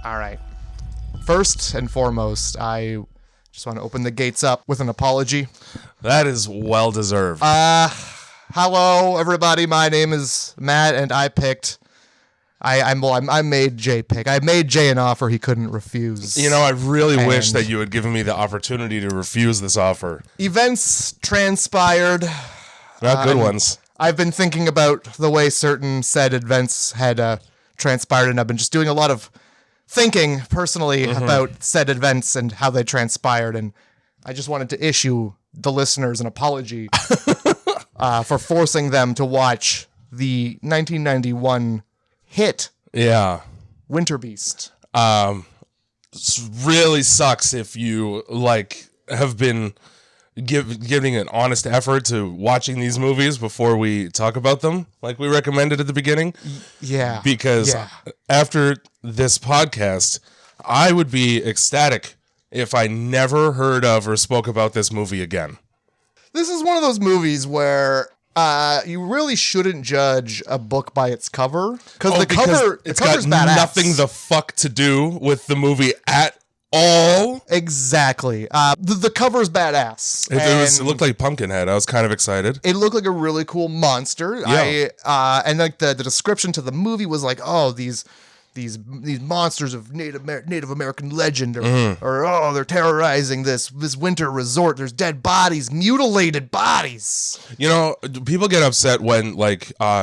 All right. First and foremost, I just want to open the gates up with an apology. That is well deserved. Hello, everybody. My name is Matt, and I made Jay pick. I made Jay an offer he couldn't refuse. You know, I really wish that you had given me the opportunity to refuse this offer. Events transpired. Not good ones. I've been thinking about the way certain said events had transpired, and I've been just doing a lot of thinking personally about said events and how they transpired, and I just wanted to issue the listeners an apology for forcing them to watch the 1991 hit, Winterbeast. Really sucks if you have been giving an honest effort to watching these movies before we talk about them, like we recommended at the beginning. Yeah, because after this podcast, I would be ecstatic if I never heard of or spoke about this movie again. This is one of those movies where you really shouldn't judge a book by its cover, because the cover's got badass. Nothing the fuck to do with the movie at all. Exactly. The cover's badass. It looked like Pumpkinhead. I was kind of excited. It looked like a really cool monster. Yeah. And like the description to the movie was like, oh, these monsters of Native American legend, or they're terrorizing this winter resort. There's dead bodies, mutilated bodies. You know, people get upset when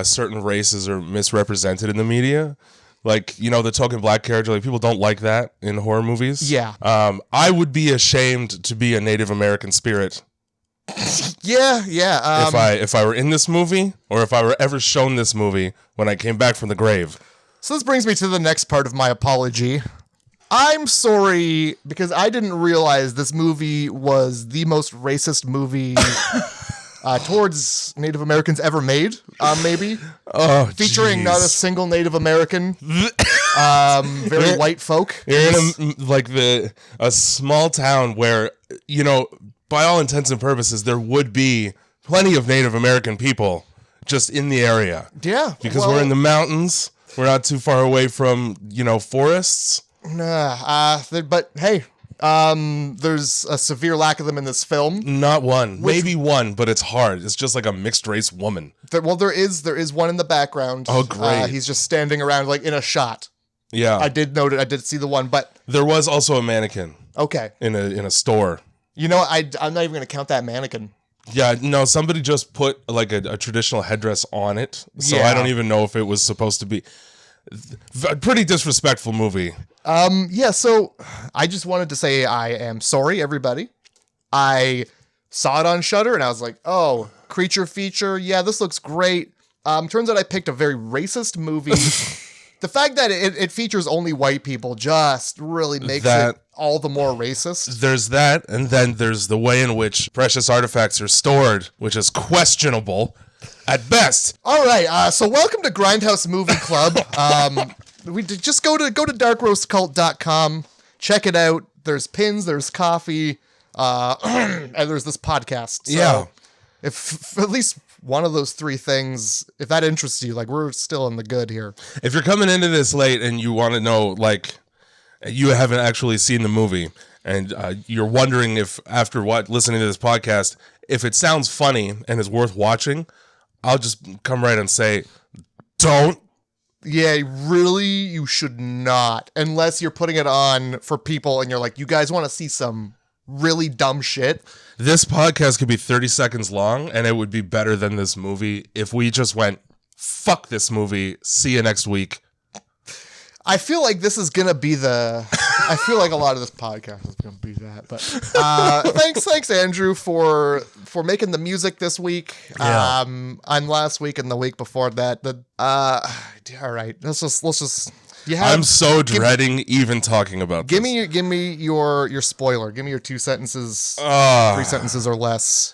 certain races are misrepresented in the media. Like, you know, the token black character, like people don't like that in horror movies. Yeah. I would be ashamed to be a Native American spirit. Yeah. If I were in this movie, or if I were ever shown this movie when I came back from the grave. So this brings me to the next part of my apology. I'm sorry because I didn't realize this movie was the most racist movie towards Native Americans ever made, maybe. Oh, featuring not a single Native American, very white folk. You're in a small town where, you know, by all intents and purposes, there would be plenty of Native American people just in the area. Yeah. Because we're in the mountains. We're not too far away from, forests. But hey, there's a severe lack of them in this film. Not one. Maybe one, but it's hard. It's just like a mixed race woman. There is one in the background. Oh, great. He's just standing around like in a shot. Yeah. I did note it. I did see the one, but there was also a mannequin. Okay. In a store. You know, I'm not even going to count that mannequin. Yeah, no, somebody just put like a traditional headdress on it. So I don't even know if it was supposed to be a pretty disrespectful movie. So I just wanted to say I am sorry, everybody. I saw it on Shudder and I was like, oh, creature feature. Yeah, this looks great. Turns out I picked a very racist movie. The fact that it features only white people just really makes it all the more racist. There's that, and then there's the way in which precious artifacts are stored, which is questionable at best. All right, so welcome to Grindhouse Movie Club. We just go to darkroastcult.com, check it out. There's pins, there's coffee, and there's this podcast. So if at least one of those three things, if that interests you, we're still in the good here. If you're coming into this late and you want to know, you haven't actually seen the movie, and you're wondering if, after listening to this podcast, if it sounds funny and is worth watching, I'll just come right and say, don't. Yeah, really, you should not. Unless you're putting it on for people and you're like, you guys want to see some really dumb shit. This podcast could be 30 seconds long, and it would be better than this movie if we just went, fuck this movie, see you next week. I feel like this is going to be I feel like a lot of this podcast is going to be that. But thanks, Andrew, for making the music this week. Yeah. And last week and the week before that. All right, let's just. I'm so dreading even talking about this. Give me your spoiler. Give me your 2 sentences, 3 sentences or less.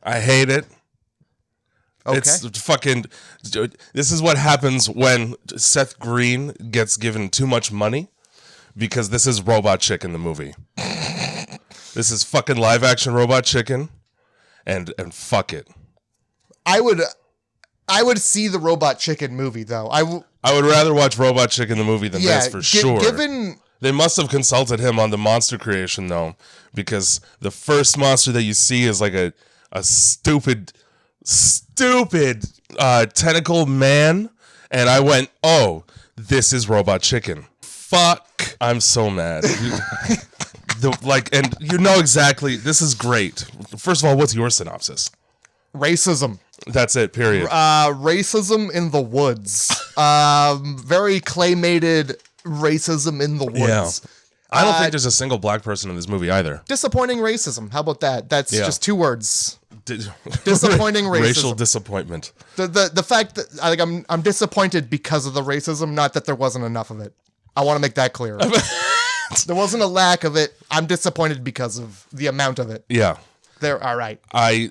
I hate it. Okay. It's fucking. This is what happens when Seth Green gets given too much money, because this is Robot Chicken, the movie. This is fucking live action Robot Chicken, and fuck it. I would see the Robot Chicken movie, though. I would rather watch Robot Chicken the movie than this, for sure. Given... They must have consulted him on the monster creation, though, because the first monster that you see is like a stupid tentacle man, and I went, oh, this is Robot Chicken. Fuck. I'm so mad. And you know exactly, this is great. First of all, what's your synopsis? Racism. That's it, period. Racism in the woods. Very claymated racism in the woods. Yeah. I don't think there's a single black person in this movie either. Disappointing racism. How about that? That's just 2 words. Disappointing racism. Racial disappointment. The fact that I'm disappointed because of the racism, not that there wasn't enough of it. I want to make that clear. There wasn't a lack of it. I'm disappointed because of the amount of it. Yeah. All right. A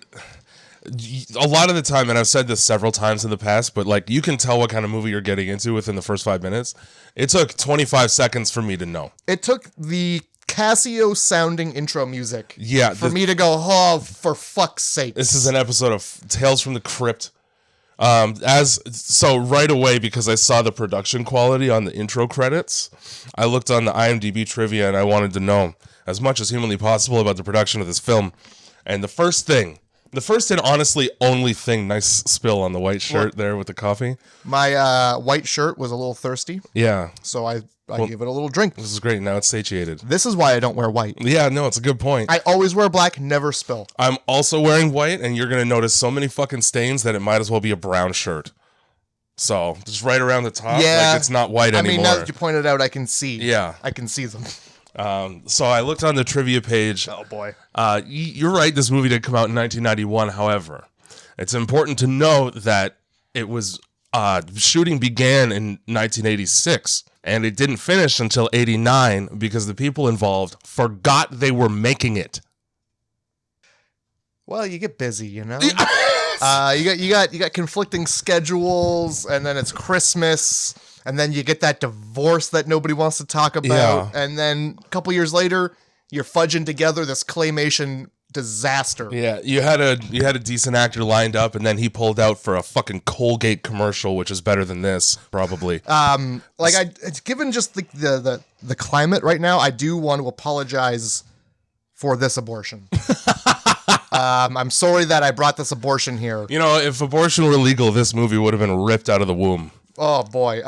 lot of the time, and I've said this several times in the past, but like you can tell what kind of movie you're getting into within the first 5 minutes. It took 25 seconds for me to know. It took the Casio sounding intro music. Yeah. For me to go, oh, for fuck's sake. This is an episode of Tales from the Crypt. So right away, because I saw the production quality on the intro credits, I looked on the IMDb trivia and I wanted to know as much as humanly possible about the production of this film. And the first and honestly only thing, nice spill on the white shirt there with the coffee. My white shirt was a little thirsty. Yeah. So I gave it a little drink. This is great. Now it's satiated. This is why I don't wear white. Yeah, no, it's a good point. I always wear black, never spill. I'm also wearing white, and you're going to notice so many fucking stains that it might as well be a brown shirt. So, just right around the top, like it's not white anymore. I mean, now that you pointed out, I can see. Yeah. I can see them. So I looked on the trivia page. Oh, boy. You're right, this movie did come out in 1991, however. It's important to note that it was, shooting began in 1986. And it didn't finish until 89 because the people involved forgot they were making it. Well, you get busy, you know? You got conflicting schedules, and then it's Christmas, and then you get that divorce that nobody wants to talk about, and then a couple years later, you're fudging together this claymation disaster. Yeah, you had a decent actor lined up, and then he pulled out for a fucking Colgate commercial, which is better than this, probably. Given just the climate right now, I do want to apologize for this abortion. I'm sorry that I brought this abortion here. You know, if abortion were legal, this movie would have been ripped out of the womb. Oh boy.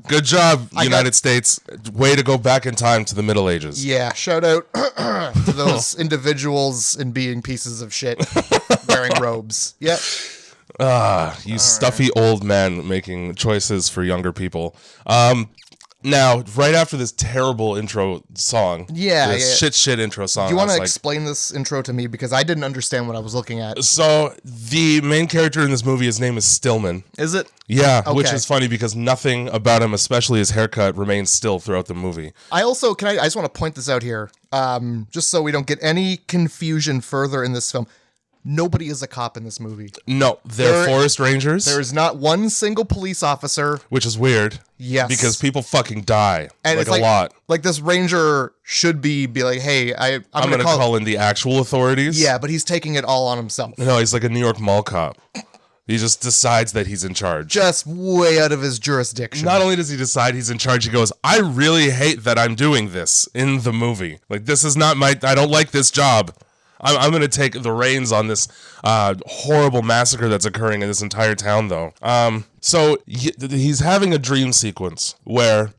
Good job, United States. Way to go back in time to the Middle Ages. Yeah, shout out to those individuals in being pieces of shit wearing robes. Yep. You stuffy old man making choices for younger people. Now, right after this terrible intro song, shit intro song. Do you want to explain this intro to me? Because I didn't understand what I was looking at. So, the main character in this movie, his name is Stillman. Is it? Yeah, okay. Which is funny because nothing about him, especially his haircut, remains still throughout the movie. I just want to point this out here, just so we don't get any confusion further in this film. Nobody is a cop in this movie. No, they're forest rangers. There is not one single police officer. Which is weird. Yes. Because people fucking die. And like a lot. Like this ranger should be like, hey, I'm going to call in the actual authorities. Yeah, but he's taking it all on himself. No, he's like a New York mall cop. He just decides that he's in charge. Just way out of his jurisdiction. Not only does he decide he's in charge, he goes, I really hate that I'm doing this in the movie. Like, this is not I don't like this job. I'm going to take the reins on this horrible massacre that's occurring in this entire town, though. So he's having a dream sequence where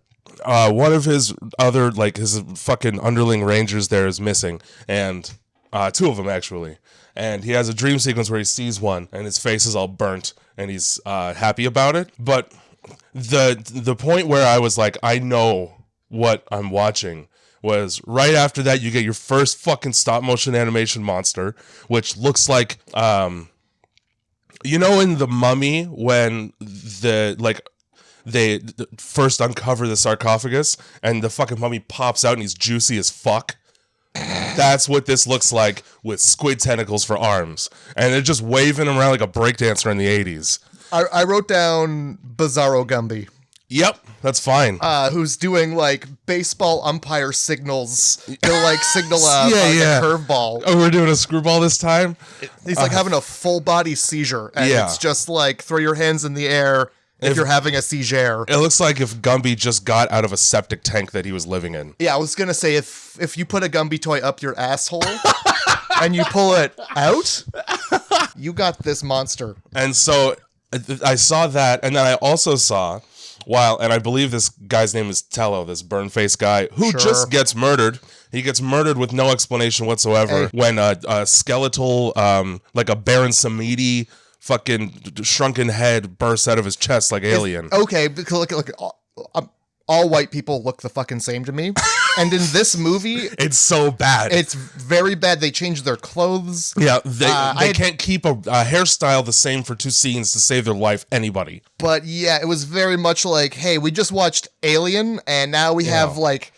one of his other, like, his fucking underling rangers there is missing, and 2 of them, actually. And he has a dream sequence where he sees one, and his face is all burnt, and he's happy about it. But the point where I was like, I know what I'm watching was right after that you get your first fucking stop motion animation monster, which looks like you know in The Mummy when they first uncover the sarcophagus and the fucking mummy pops out and he's juicy as fuck. That's what this looks like with squid tentacles for arms, and they're just waving around like a breakdancer in the 80s. I wrote down Bizarro Gumby. Yep, that's fine. Who's doing like baseball umpire signals to like signal a curveball. Oh, we're doing a screwball this time? He's like having a full body seizure. And it's just like throw your hands in the air if you're having a seizure. It looks like if Gumby just got out of a septic tank that he was living in. Yeah, I was going to say if you put a Gumby toy up your asshole and you pull it out, you got this monster. And so I saw that, and then I also saw... and I believe this guy's name is Tello, this burn-faced guy, who just gets murdered. He gets murdered with no explanation whatsoever when a skeletal, like a Baron Samedi fucking shrunken head bursts out of his chest like Alien. Okay, because look, all white people look the fucking same to me. And in this movie... It's so bad. It's very bad. They changed their clothes. Yeah, they can't keep a hairstyle the same for 2 scenes to save their life, anybody. But yeah, it was very much like, hey, we just watched Alien, and now we have like...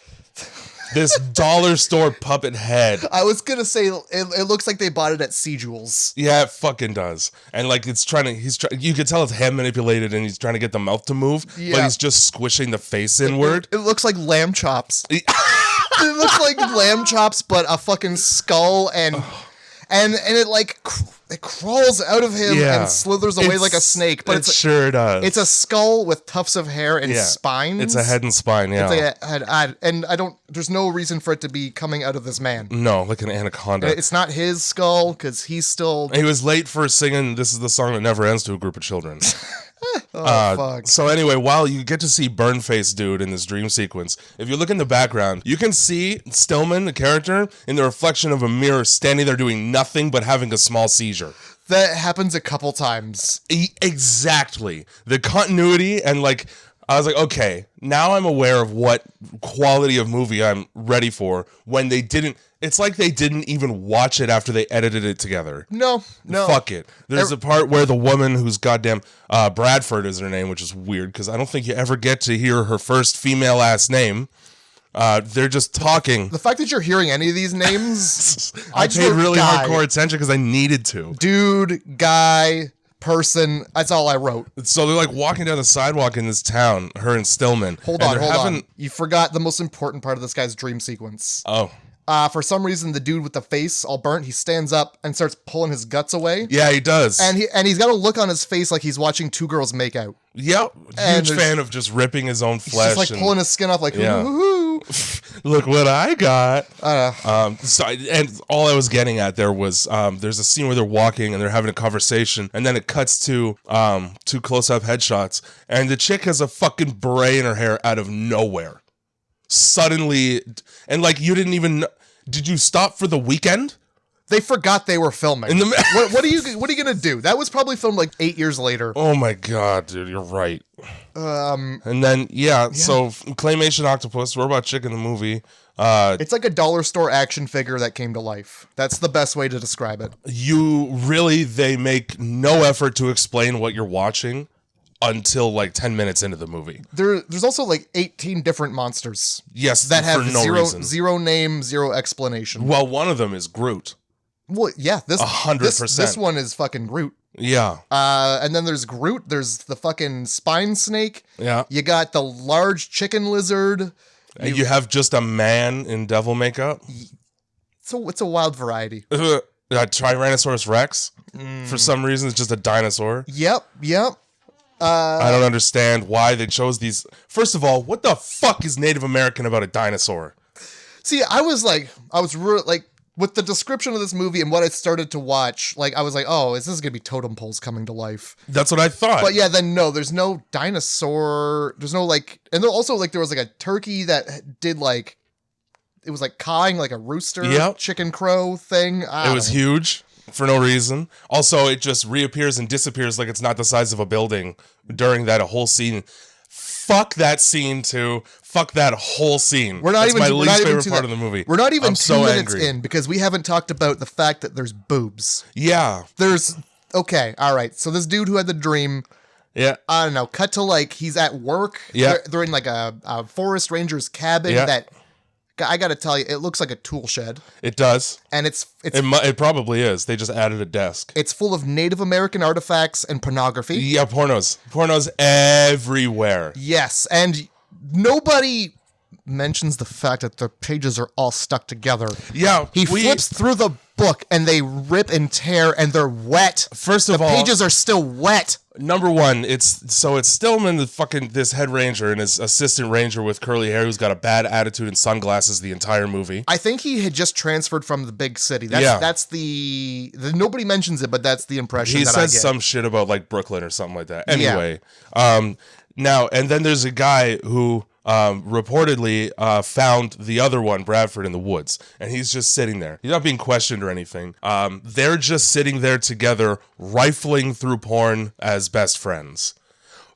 this dollar store puppet head. I was going to say, it looks like they bought it at Sea Jewels. Yeah, it fucking does. And like you could tell it's hand manipulated and he's trying to get the mouth to move, but he's just squishing the face inward. It looks like lamb chops. It looks like lamb chops, but a fucking skull and it like it crawls out of him and slithers away like a snake. But it sure does. It's a skull with tufts of hair and spines. It's a head and spine. Yeah, it's a head, and I don't. There's no reason for it to be coming out of this man. No, like an anaconda. It's not his skull because he's still. He was late for singing "This Is the Song That Never Ends" to a group of children. Fuck. So anyway, while you get to see Burnface dude in this dream sequence, if you look in the background, you can see Stillman, the character, in the reflection of a mirror standing there doing nothing but having a small seizure. That happens a couple times. Exactly. The continuity and like... I was like, okay, now I'm aware of what quality of movie I'm ready for when they didn't... It's like they didn't even watch it after they edited it together. No. Fuck it. There's a part where the woman who's goddamn... Bradford is her name, which is weird, because I don't think you ever get to hear her first female-ass name. They're just talking. The fact that you're hearing any of these names... I paid really hardcore attention because I needed to. Dude, guy... person, that's all I wrote. So they're like walking down the sidewalk in this town, her and Stillman. Hold on. You forgot the most important part of this guy's dream sequence. Oh. For some reason, the dude with the face all burnt, he stands up and starts pulling his guts away. Yeah, he does. And he's got a look on his face like he's watching 2 girls make out. Yep. Huge fan of just ripping his own flesh. He's just like pulling his skin off like, hoo. Look what I got. And all I was getting at there was there's a scene where they're walking and they're having a conversation, and then it cuts to 2 close-up headshots, and the chick has a fucking beret in her hair out of nowhere. Suddenly, and like you didn't even... Did you stop for the weekend? They forgot they were filming. What are you gonna do? That was probably filmed like 8 years later. Oh my god, dude, you're right. And then so Claymation Octopus. We're about chick in the movie. It's like a dollar store action figure that came to life. That's the best way to describe it. They make no effort to explain what you're watching until like 10 minutes into the movie. There's also like 18 different monsters. Yes, that have reason. Zero name, zero explanation. Well, one of them is Groot. Well, yeah, 100%. This one is fucking Groot. Yeah. And then there's Groot. There's the fucking spine snake. Yeah. You got the large chicken lizard. And you have just a man in devil makeup. It's a wild variety. Tyrannosaurus Rex. For some reason, it's just a dinosaur. Yep. I don't understand why they chose these. First of all, what the fuck is Native American about a dinosaur? See, I was really like, with the description of this movie and what I started to watch, like, I was like, oh, is this going to be totem poles coming to life? That's what I thought. But yeah, then no, there's no dinosaur. There's no, like, and there also, like, there was, like, a turkey that did, like, it was, like, cawing like a rooster, chicken crow thing. It was huge for no reason. Also, it just reappears and disappears like it's not the size of a building during that whole scene. Fuck that scene too. Fuck that whole scene. That's my least favorite part of the movie. We're not even 2 minutes in because we haven't talked about the fact that there's boobs. Yeah. Okay, all right. So this dude who had the dream. Yeah. I don't know. Cut to like he's at work. Yeah. They're in like a forest ranger's cabin that I got to tell you, it looks like a tool shed. It does. And It probably is. They just added a desk. It's full of Native American artifacts and pornography. Yeah, pornos everywhere. Yes, and nobody mentions the fact that the pages are all stuck together. Yeah, he flips through the book and they rip and tear and they're wet. First of all, the pages are still wet. Number one, it's Stillman, this head ranger and his assistant ranger with curly hair who's got a bad attitude and sunglasses the entire movie. I think he had just transferred from the big city. That's the nobody mentions it, but that's the impression he that I get. says some shit about like Brooklyn or something like that. Anyway, now and then there's a guy who reportedly found the other one, Bradford, in the woods, and he's just sitting there. He's not being questioned or anything. They're just sitting there together, rifling through porn as best friends.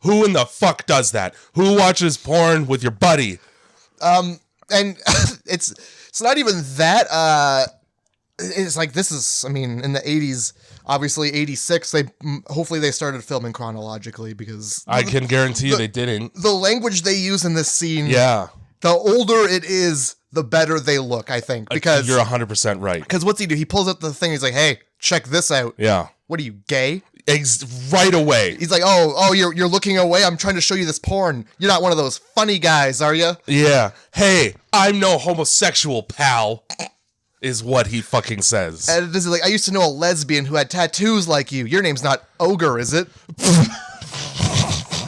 Who in the fuck does that? Who watches porn with your buddy? And it's not even that. It's like this is. I mean, in the 80s. Obviously, 86, hopefully they started filming chronologically because... I can guarantee you they didn't. The language they use in this scene... Yeah. The older it is, the better they look, I think. Because you're 100% right. Because what's he do? He pulls out the thing, he's like, hey, check this out. Yeah. What are you, gay? Right away. He's like, oh, you're looking away? I'm trying to show you this porn. You're not one of those funny guys, are you? Yeah. Hey, I'm no homosexual, pal. Is what he fucking says. And this is like, I used to know a lesbian who had tattoos like you. Your name's not Ogre, is it?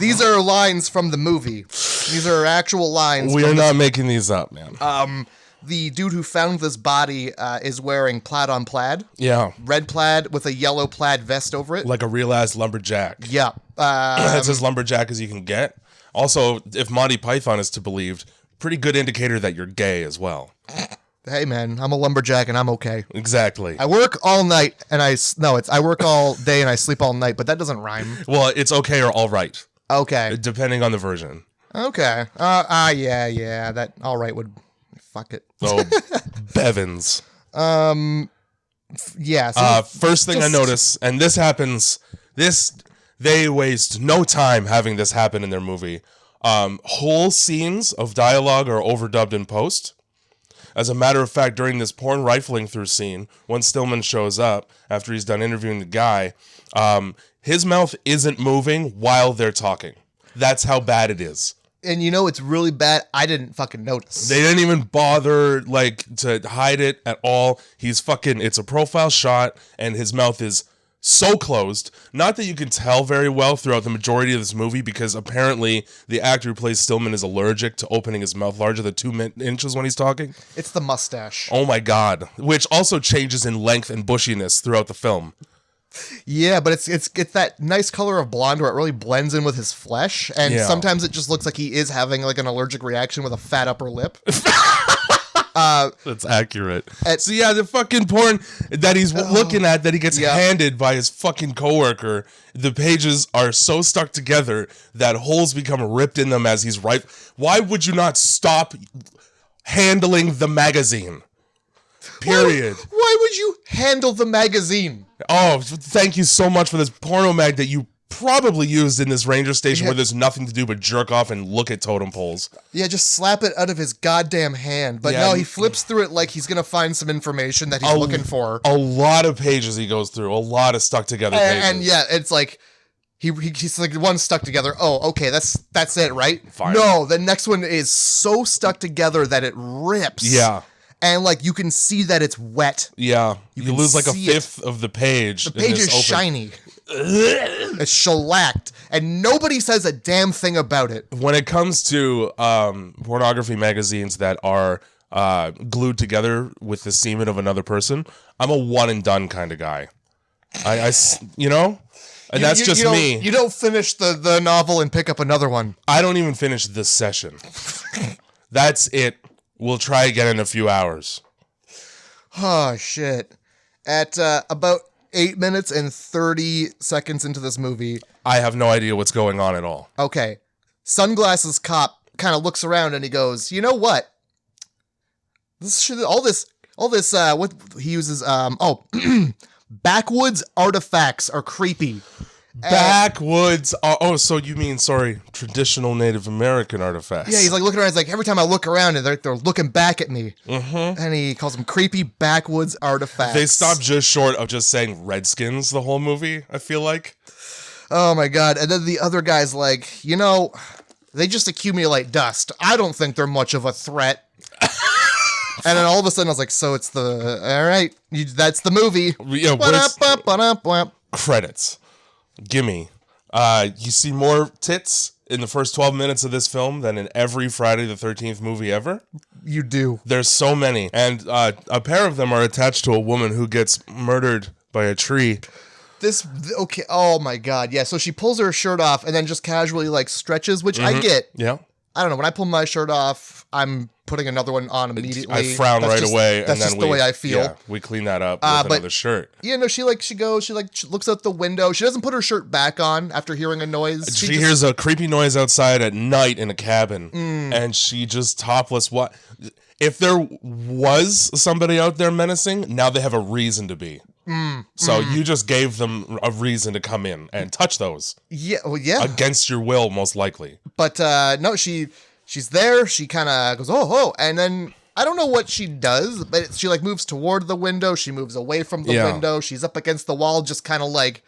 These are lines from the movie. These are actual lines. We are not making these up, man. The dude who found this body is wearing plaid on plaid. Yeah. Red plaid with a yellow plaid vest over it. Like a real ass lumberjack. Yeah. That's as lumberjack as you can get. Also, if Monty Python is to believe, pretty good indicator that you're gay as well. Hey man, I'm a lumberjack and I'm okay. Exactly. I work all night and I work all day and I sleep all night, but that doesn't rhyme. Well, it's okay or all right. Okay. Depending on the version. Okay. Yeah. That all right would fuck it. Oh, Bevins. Yeah. So first thing I notice, and this happens. They waste no time having this happen in their movie. Whole scenes of dialogue are overdubbed in post. As a matter of fact, during this porn rifling through scene, when Stillman shows up after he's done interviewing the guy, his mouth isn't moving while they're talking. That's how bad it is. And you know it's really bad. I didn't fucking notice. They didn't even bother to hide it at all. It's a profile shot, and his mouth is so closed. Not that you can tell very well throughout the majority of this movie, because apparently the actor who plays Stillman is allergic to opening his mouth larger than 2 inches when he's talking. It's the mustache. Oh my god. Which also changes in length and bushiness throughout the film. Yeah, but it's that nice color of blonde where it really blends in with his flesh, and sometimes it just looks like he is having like an allergic reaction with a fat upper lip. That's accurate. So yeah, the fucking porn that he's looking at, that he gets handed by his fucking coworker, the pages are so stuck together that holes become ripped in them as he's right. Why would you not stop handling the magazine? Period. Why would you handle the magazine? Oh, thank you so much for this porno mag that you probably used in this ranger station where there's nothing to do but jerk off and look at totem poles. Yeah, just slap it out of his goddamn hand. But no, he flips through it like he's going to find some information that he's looking for. A lot of pages he goes through. A lot of stuck together pages. And yeah, it's like... He's like one stuck together. Oh, okay, that's it, right? Fine. No, the next one is so stuck together that it rips. Yeah. And like you can see that it's wet. Yeah. You lose like a fifth of the page. The page is shiny. It's shellacked. And nobody says a damn thing about it. When it comes to pornography magazines that are glued together with the semen of another person, I'm a one and done kind of guy. I you know? And that's just me. You don't finish the novel and pick up another one. I don't even finish this session. That's it. We'll try again in a few hours. Oh, shit. At about 8 minutes and 30 seconds into this movie... I have no idea what's going on at all. Okay. Sunglasses cop kind of looks around and he goes, you know what? What he uses... backwoods artifacts are creepy. Backwoods. So you mean, traditional Native American artifacts. Yeah, he's like looking around. He's like, every time I look around, and they're looking back at me. Mm-hmm. And he calls them creepy backwoods artifacts. They stopped just short of just saying Redskins the whole movie, I feel like. Oh my God. And then the other guy's like, they just accumulate dust. I don't think they're much of a threat. And then all of a sudden I was like, so it's all right, that's the movie. Yeah, credits. Gimme. You see more tits in the first 12 minutes of this film than in every Friday the 13th movie ever. You do. There's so many. And a pair of them are attached to a woman who gets murdered by a tree. Okay. Oh my God. Yeah. So she pulls her shirt off and then just casually like stretches, which I get. Yeah. I don't know. When I pull my shirt off, I'm putting another one on immediately. I frown away. That's just the way I feel. Yeah, we clean that up with another shirt. Yeah, no, she looks out the window. She doesn't put her shirt back on after hearing a noise. She hears a creepy noise outside at night in a cabin, and she just topless. What if there was somebody out there menacing? Now they have a reason to be. So you just gave them a reason to come in and touch those. Yeah, well, yeah. Against your will, most likely. But no, she's there. She kind of goes, oh, and then I don't know what she does, but she like moves toward the window. She moves away from the window. She's up against the wall, just kind of like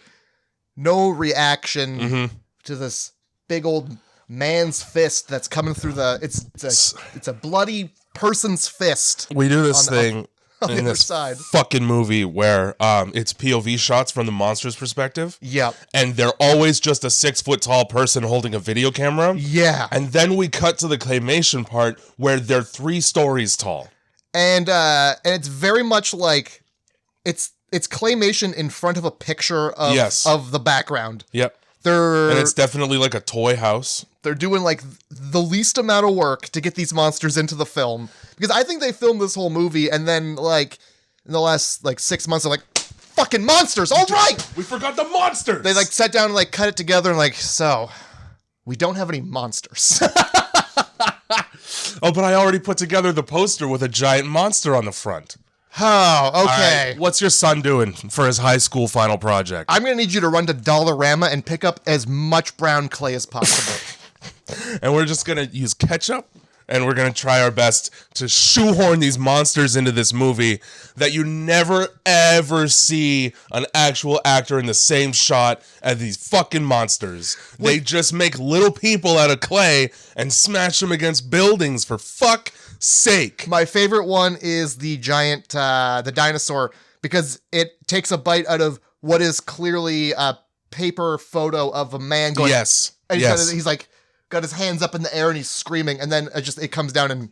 no reaction to this big old man's fist that's coming through it's a bloody person's fist. We do this thing. On in the this other side. Fucking movie where it's POV shots from the monster's perspective. Yep. And they're always just a 6-foot tall person holding a video camera. Yeah. And then we cut to the claymation part where they're 3 stories tall. And it's very much like it's claymation in front of a picture of the background. Yep. And it's definitely like a toy house. They're doing like the least amount of work to get these monsters into the film, because I think they filmed this whole movie and then like in the last like 6 months they're like, fucking monsters, all right, we forgot the monsters. They like sat down and like cut it together and like, so we don't have any monsters. Oh, but I already put together the poster with a giant monster on the front. Oh, okay. Right, what's your son doing for his high school final project? I'm going to need you to run to Dollarama and pick up as much brown clay as possible. And we're just going to use ketchup, and we're going to try our best to shoehorn these monsters into this movie that you never, ever see an actual actor in the same shot as these fucking monsters. They just make little people out of clay and smash them against buildings, for fuck's sake. My favorite one is the giant, the dinosaur, because it takes a bite out of what is clearly a paper photo of a man going. Yes. And he's like got his hands up in the air and he's screaming, and then it comes down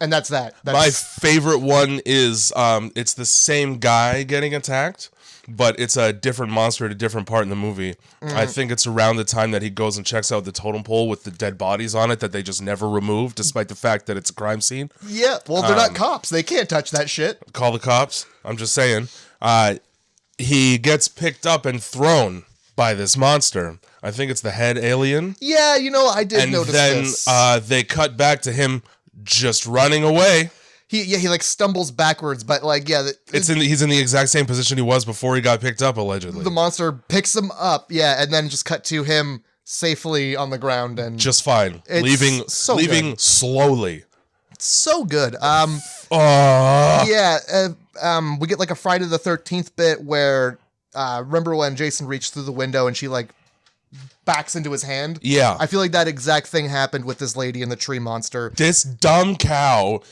and that's that. My favorite one is it's the same guy getting attacked, but it's a different monster at a different part in the movie. I think it's around the time that he goes and checks out the totem pole with the dead bodies on it that they just never remove, despite the fact that it's a crime scene. Yeah, well, they're not cops. They can't touch that shit. Call the cops. I'm just saying. He gets picked up and thrown by this monster. I think it's the head alien. Yeah, I did notice this. And then they cut back to him just running away. He like stumbles backwards, but like, yeah. He's in the exact same position he was before he got picked up, allegedly. The monster picks him up, yeah, and then just cut to him safely on the ground and just fine, leaving slowly. It's so good. We get like a Friday the 13th bit where remember when Jason reached through the window and she like backs into his hand? Yeah. I feel like that exact thing happened with this lady and the tree monster. This dumb cow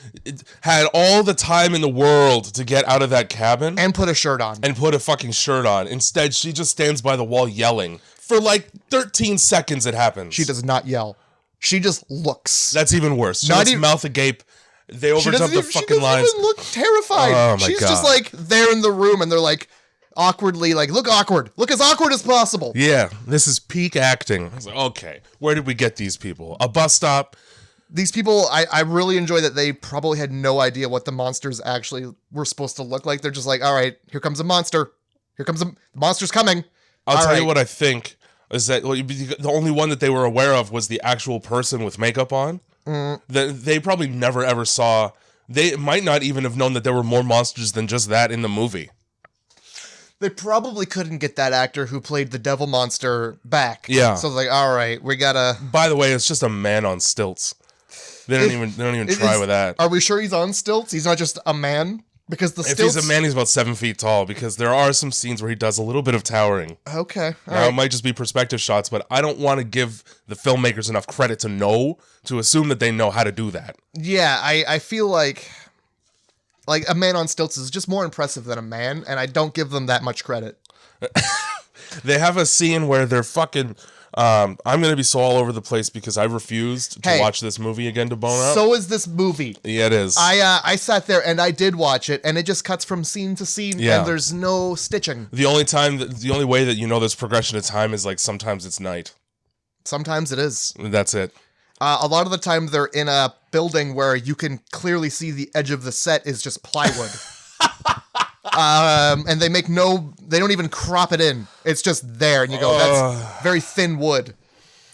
had all the time in the world to get out of that cabin. And put a shirt on. And put a fucking shirt on. Instead, she just stands by the wall yelling. For like 13 seconds it happens. She does not yell. She just looks. That's even worse. She lets mouth agape. They overdub the fucking lines. She doesn't even look terrified. Oh my She's God. just like there in the room and they're like awkwardly like, look awkward. Look as awkward as possible. Yeah, this is peak acting. I was like, okay, where did we get these people? A bus stop? These people, I really enjoy that they probably had no idea what the monsters actually were supposed to look like. They're just like, all right, here comes a monster. The monster's coming. I'll tell you what I think is that the only one that they were aware of was the actual person with makeup on. They probably never ever saw. They might not even have known that there were more monsters than just that in the movie. They probably couldn't get that actor who played the devil monster back. Yeah. So like, all right, we gotta. By the way, it's just a man on stilts. They don't even try with that. Are we sure he's on stilts? He's not just a man? Because the stilts... If he's a man, he's about 7 feet tall, because there are some scenes where he does a little bit of towering. Okay. It might just be perspective shots, but I don't want to give the filmmakers enough credit to assume that they know how to do that. Yeah, I feel like a man on stilts is just more impressive than a man, and I don't give them that much credit. They have a scene where they're fucking... I'm going to be so all over the place because I refused to watch this movie again to bone out. So is this movie. Yeah, it is. I sat there and I did watch it, and it just cuts from scene to scene, and there's no stitching. The only way that you know there's progression of time is like sometimes it's night. Sometimes it is. That's it. A lot of the time they're in a building where you can clearly see the edge of the set is just plywood. And they don't even crop it in. It's just there, and you go, that's very thin wood.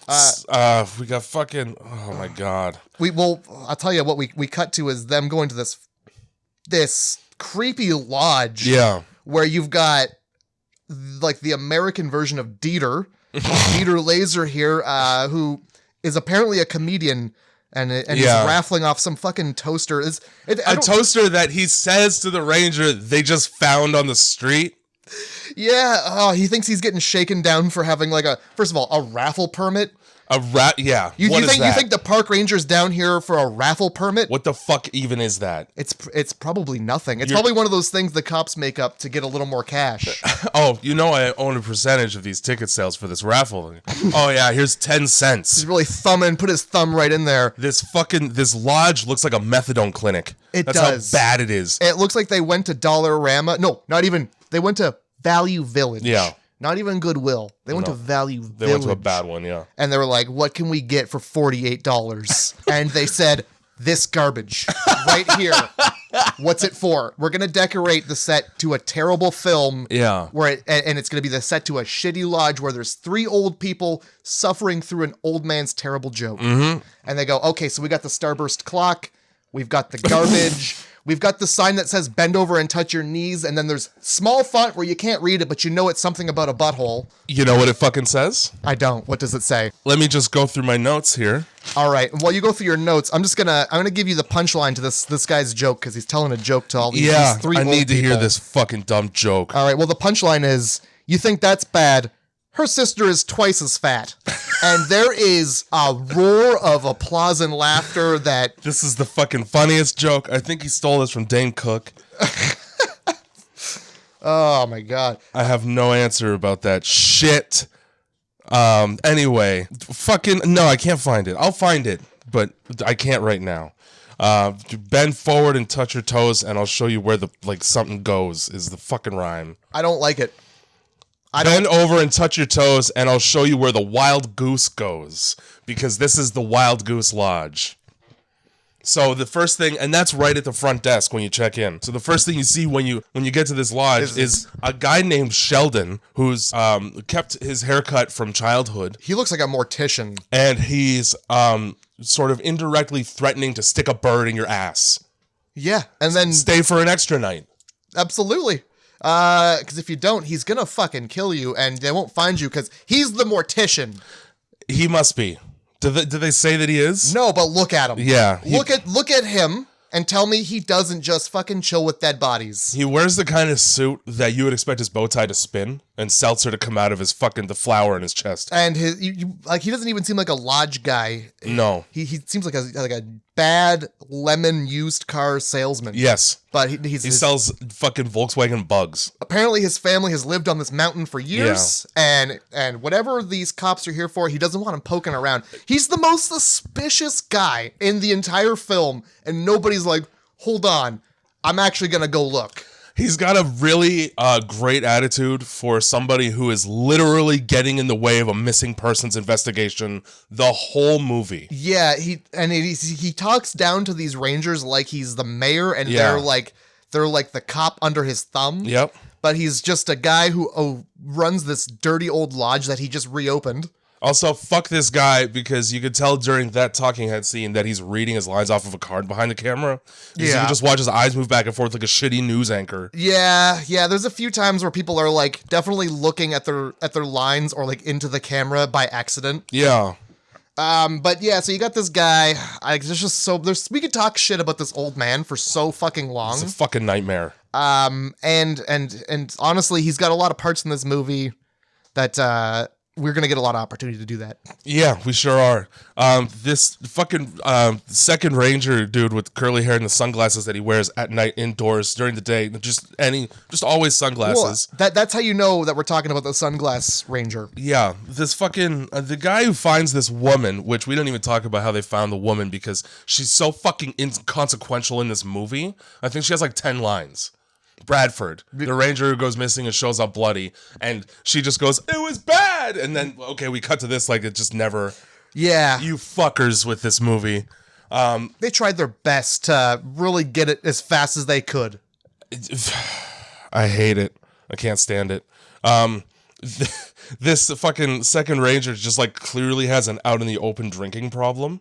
We got fucking, oh my God. I'll tell you what we cut to is them going to this creepy lodge. Yeah. Where you've got like the American version of Dieter, Dieter Laser here, who is apparently a comedian. And he's raffling off some fucking toaster. A toaster that he says to the ranger they just found on the street. Yeah. Oh, he thinks he's getting shaken down for having first of all, a raffle permit. Yeah. You think the park ranger's down here for a raffle permit? What the fuck even is that? It's probably nothing. It's probably one of those things the cops make up to get a little more cash. Oh, I own a percentage of these ticket sales for this raffle. Oh yeah, here's 10 cents. He's really put his thumb right in there. This lodge looks like a methadone clinic. That's does. How bad it is. It looks like they went to Dollarama. No, not even. They went to Value Village. Yeah. Not even Goodwill. They went to Value Village. They went to a bad one, yeah. And they were like, what can we get for $48? And they said, this garbage right here. What's it for? We're going to decorate the set to a terrible film. Yeah. And it's going to be the set to a shitty lodge where there's 3 old people suffering through an old man's terrible joke. Mm-hmm. And they go, okay, so we got the starburst clock. We've got the garbage. We've got the sign that says bend over and touch your knees. And then there's small font where you can't read it, but you know it's something about a butthole. You know what it fucking says? I don't. What does it say? Let me just go through my notes here. All right. While you go through your notes, I'm gonna give you the punchline to this guy's joke because he's telling a joke to all these 3 old people. I need to hear this fucking dumb joke. All right. Well, the punchline is, you think that's bad? Her sister is twice as fat. And there is a roar of applause and laughter that... This is the fucking funniest joke. I think he stole this from Dane Cook. Oh, my God. I have no answer about that shit. Anyway, fucking... No, I can't find it. I'll find it, but I can't right now. Bend forward and touch your toes, and I'll show you where something goes, is the fucking rhyme. I don't like it. Bend over and touch your toes, and I'll show you where the wild goose goes, because this is the Wild Goose Lodge. So the first thing, and that's right at the front desk when you check in. So the first thing you see when you get to this lodge is a guy named Sheldon who's kept his haircut from childhood. He looks like a mortician, and he's sort of indirectly threatening to stick a bird in your ass. Yeah, and then stay for an extra night. Absolutely. Because if you don't, he's gonna fucking kill you, and they won't find you because he's the mortician. He must be. Do they say that he is? No, but look at him. Yeah. Look at him and tell me he doesn't just fucking chill with dead bodies. He wears the kind of suit that you would expect his bow tie to spin and seltzer to come out of his fucking the flower in his chest. And he doesn't even seem like a lodge guy. No. He seems like a bad lemon used car salesman. Yes. But he sells fucking Volkswagen bugs. Apparently his family has lived on this mountain for years. Yeah. And whatever these cops are here for, he doesn't want him poking around. He's the most suspicious guy in the entire film. And nobody's like, hold on, I'm actually going to go look. He's got a really great attitude for somebody who is literally getting in the way of a missing persons investigation the whole movie. Yeah, he talks down to these rangers like he's the mayor, and they're like the cop under his thumb. Yep. But he's just a guy who runs this dirty old lodge that he just reopened. Also, fuck this guy, because you could tell during that talking head scene that he's reading his lines off of a card behind the camera. Yeah. You can just watch his eyes move back and forth like a shitty news anchor. Yeah. There's a few times where people are like definitely looking at their lines or like into the camera by accident. Yeah. But yeah, so you got this guy. We could talk shit about this old man for so fucking long. It's a fucking nightmare. And honestly, he's got a lot of parts in this movie that we're gonna get a lot of opportunity to do that. Yeah, we sure are. This fucking second ranger dude with curly hair and the sunglasses that he wears at night indoors during the day, just always sunglasses. Well, that's how you know that we're talking about the sunglass ranger. Yeah, this fucking the guy who finds this woman, which we don't even talk about how they found the woman because she's so fucking inconsequential in this movie. I think she has like 10 lines. Bradford, the ranger who goes missing and shows up bloody, and she just goes, "It was bad," and then okay, we cut to this like it just never. Yeah, you fuckers with this movie. They tried their best to really get it as fast as they could. I hate it. I can't stand it. This fucking second ranger just like clearly has an out in the open drinking problem.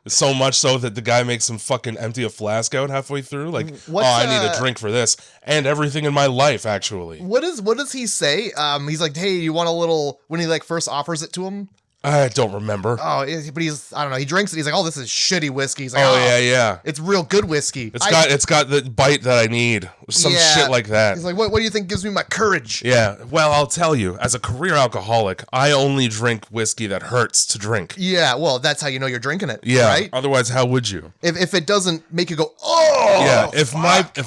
So much so that the guy makes him fucking empty a flask out halfway through. Like, I need a drink for this. And everything in my life, actually. What does he say? He's like, hey, you want a little... When he like first offers it to him? I don't remember. Oh, but I don't know. He drinks it. He's like, oh, this is shitty whiskey. He's like, yeah. It's real good whiskey. It's got the bite that I need. Some shit like that. He's like, what do you think gives me my courage? Yeah. Well, I'll tell you, as a career alcoholic, I only drink whiskey that hurts to drink. Yeah. Well, that's how you know you're drinking it. Yeah. Right? Otherwise, how would you? If it doesn't make you go, oh. Yeah. If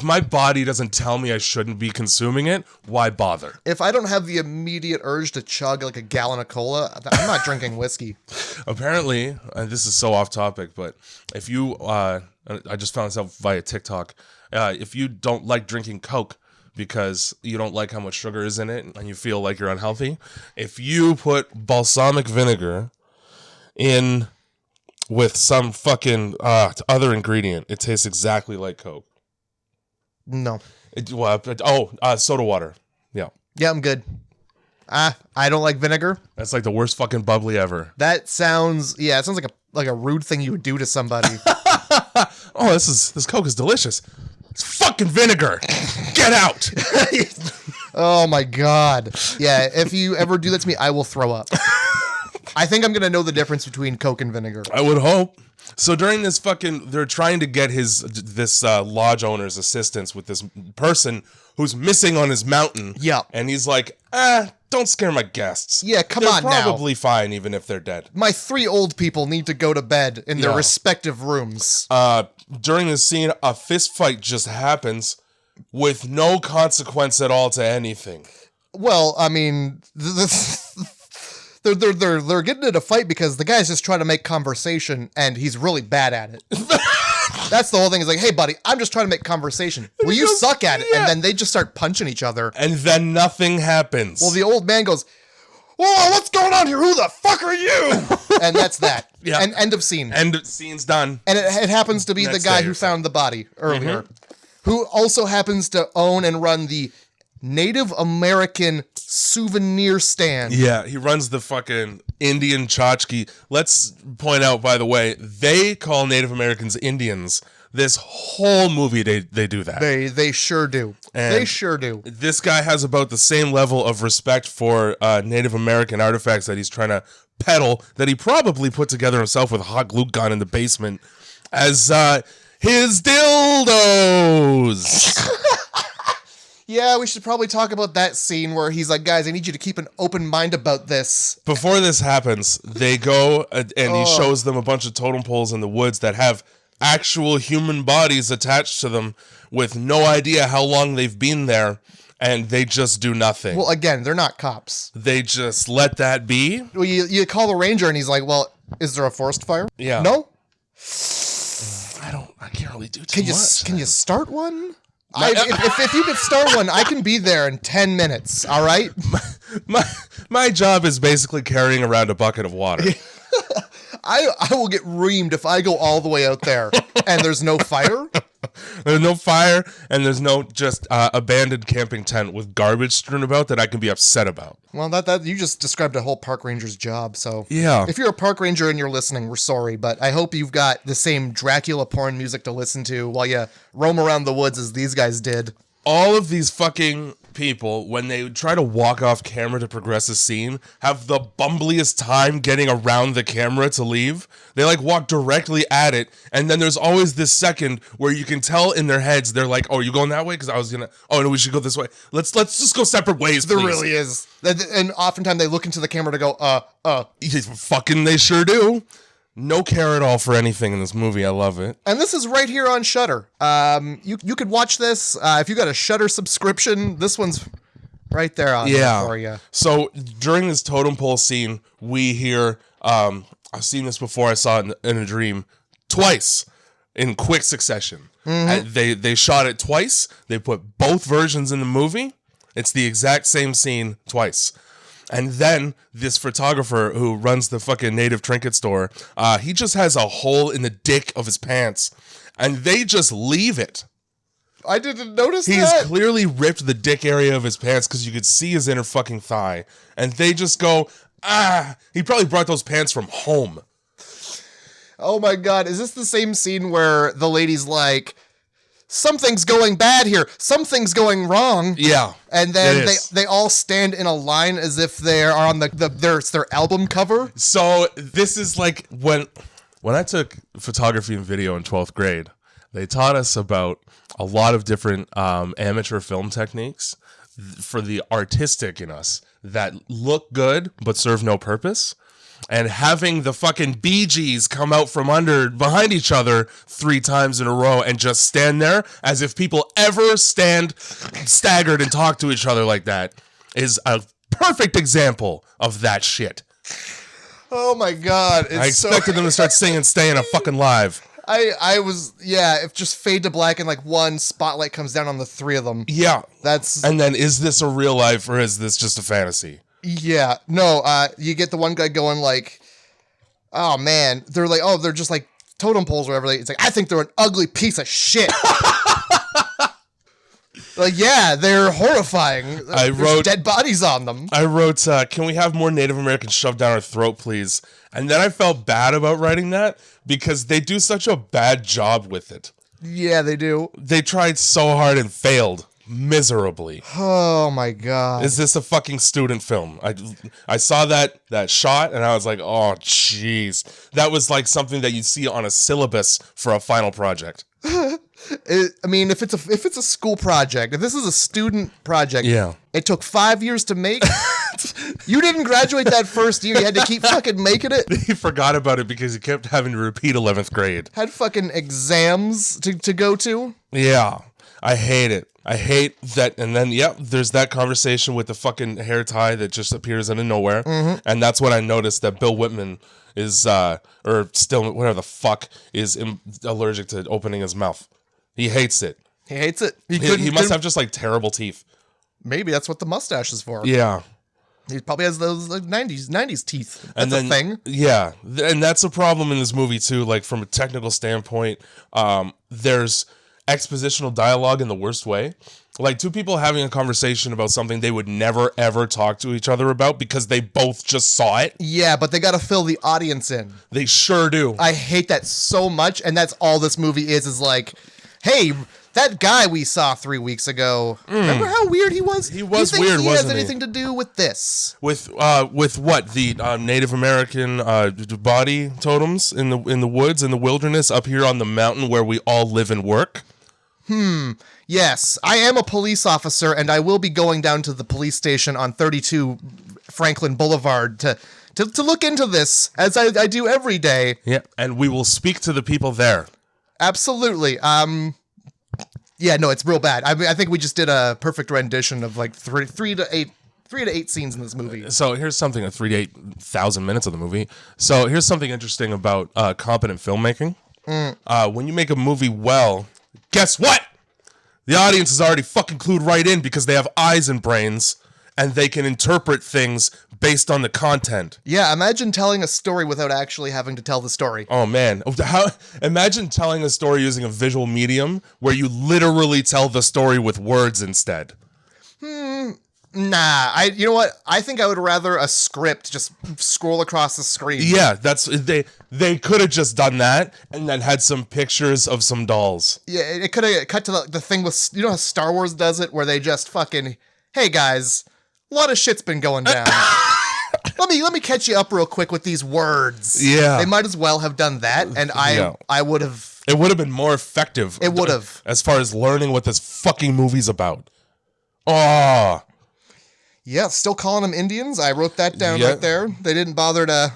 my body doesn't tell me I shouldn't be consuming it, why bother? If I don't have the immediate urge to chug like a gallon of cola, I'm not drinking whiskey. Apparently, this is so off topic, but if you, I just found this out via TikTok, if you don't like drinking Coke because you don't like how much sugar is in it and you feel like you're unhealthy, if you put balsamic vinegar in with some fucking other ingredient, it tastes exactly like Coke. No. Soda water. Yeah. Yeah, I'm good. I don't like vinegar. That's like the worst fucking bubbly ever. It sounds like a rude thing you would do to somebody. Oh, this Coke is delicious. It's fucking vinegar. Get out. Oh my God. Yeah, if you ever do that to me, I will throw up. I think I'm gonna know the difference between Coke and vinegar. I would hope. So during this they're trying to get this lodge owner's assistance with this person who's missing on his mountain. Yeah. And he's like, don't scare my guests. Yeah, come on now. They're probably fine even if they're dead. My 3 old people need to go to bed in their respective rooms. During this scene, a fist fight just happens with no consequence at all to anything. Well, I mean, they're getting in a fight because the guy's just trying to make conversation and he's really bad at it. That's the whole thing. Is like, hey, buddy, I'm just trying to make conversation. Well, you suck at it. Yeah. And then they just start punching each other. And then nothing happens. Well, the old man goes, whoa, what's going on here? Who the fuck are you? And that's that. Yeah. And end of scene. End of scene's done. And it happens to be the guy who found the body earlier, who also happens to own and run the Native American souvenir stand. Yeah, he runs the fucking Indian tchotchke. Let's point out, by the way, they call Native Americans Indians. This whole movie, they do that. They sure do. And they sure do. This guy has about the same level of respect for Native American artifacts that he's trying to peddle, that he probably put together himself with a hot glue gun in the basement, as his dildos. Yeah, we should probably talk about that scene where he's like, guys, I need you to keep an open mind about this. Before this happens, they go and he shows them a bunch of totem poles in the woods that have actual human bodies attached to them with no idea how long they've been there, and they just do nothing. Well, again, they're not cops. They just let that be? Well, you call the ranger and he's like, well, is there a forest fire? Yeah. No? I can't really do too much. Can you start one? If you could start one, I can be there in 10 minutes, all right? My job is basically carrying around a bucket of water. I will get reamed if I go all the way out there and there's no fire. There's no fire, and there's no just abandoned camping tent with garbage strewn about that I can be upset about. Well, that you just described a whole park ranger's job. So Yeah. if you're a park ranger and you're listening, we're sorry, but I hope you've got the same Dracula porn music to listen to while you roam around the woods as these guys did. All of these fucking people, when they try to walk off camera to progress a scene, have the bumbliest time getting around the camera to leave. They like walk directly at it, and then there's always this second where you can tell in their heads they're like, "Oh, you going that way? Because I was gonna. Oh no, we should go this way. Let's just go separate ways." There please. really is, and oftentimes they look into the camera to go, Fucking, they sure do. No care at all for anything in this movie. I love it. And this is right here on Shudder. You could watch this if you got a Shudder subscription. This one's right there on there for you. So during this totem pole scene, we hear. I've seen this before. I saw it in a dream twice in quick succession. And they shot it twice. They put both versions in the movie. It's the exact same scene twice. And then this photographer who runs the fucking native trinket store, he just has a hole in the dick of his pants, and they just leave it. I didn't notice He's that. clearly ripped the dick area of his pants because you could see his inner fucking thigh, and they just go, he probably brought those pants from home. Oh my God. Is this the same scene where the lady's like, something's going bad here. Something's going wrong. Yeah. And then they all stand in a line as if they are on their album cover. So this is like when I took photography and video in 12th grade, they taught us about a lot of different amateur film techniques for the artistic in us that look good but serve no purpose. And having the fucking Bee Gees come out from behind each other 3 times in a row and just stand there as if people ever stand staggered and talk to each other like that is a perfect example of that shit. Oh my God. I expected them to start singing Staying a fucking Live. I was, if just fade to black and like one spotlight comes down on the 3 of them. Yeah. And then is this a real life or is this just a fantasy? Yeah, no, you get the one guy going like, oh man, they're just like totem poles or whatever. It's like, I think they're an ugly piece of shit. Like, yeah, they're horrifying. There's dead bodies on them. I wrote, can we have more Native Americans shoved down our throat, please? And then I felt bad about writing that because they do such a bad job with it. Yeah, they do. They tried so hard and failed miserably. Oh my God. Is this a fucking student film? I saw that shot and I was like, oh jeez. That was like something that you'd see on a syllabus for a final project. I mean, if it's a school project, if this is a student project, it took 5 years to make. You didn't graduate that first year. You had to keep fucking making it. He forgot about it because he kept having to repeat 11th grade. Had fucking exams to go to. Yeah. I hate it. I hate that. And then, there's that conversation with the fucking hair tie that just appears out of nowhere. Mm-hmm. And that's when I noticed that Bill Whitman is, or still, whatever the fuck, is allergic to opening his mouth. He hates it. He hates it. He must have just like terrible teeth. Maybe that's what the mustache is for. Yeah. He probably has those like 90s teeth. That's a thing. Yeah. And that's a problem in this movie too. Like from a technical standpoint, there's expositional dialogue in the worst way. Like 2 people having a conversation about something they would never ever talk to each other about because they both just saw it. Yeah, but they got to fill the audience in. They sure do. I hate that so much, and that's all this movie is like, hey, that guy we saw 3 weeks ago, remember how weird he was? He was weird, wasn't he? Has anything to do with this? With what? The Native American body totems in the woods, in the wilderness, up here on the mountain where we all live and work? Yes, I am a police officer, and I will be going down to the police station on 32 Franklin Boulevard to look into this, as I do every day. Yeah, and we will speak to the people there. Absolutely. Yeah, no, it's real bad. I mean, I think we just did a perfect rendition of like three to eight scenes in this movie. So here's something, 3 to 8,000 minutes of the movie. So here's something interesting about competent filmmaking. When you make a movie well, guess what? The audience is already fucking clued right in because they have eyes and brains, and they can interpret things based on the content. Yeah, imagine telling a story without actually having to tell the story. Oh man, imagine telling a story using a visual medium where you literally tell the story with words instead. Nah, you know what? I think I would rather a script just scroll across the screen. Yeah, they could have just done that and then had some pictures of some dolls. Yeah, it could have cut to the thing with, you know how Star Wars does it, where they just fucking, hey guys, a lot of shit's been going down. Let me catch you up real quick with these words. Yeah. They might as well have done that, and I would have. It would have been more effective. It would have. As far as learning what this fucking movie's about. Oh. Yeah, still calling them Indians. I wrote that down right there. They didn't bother to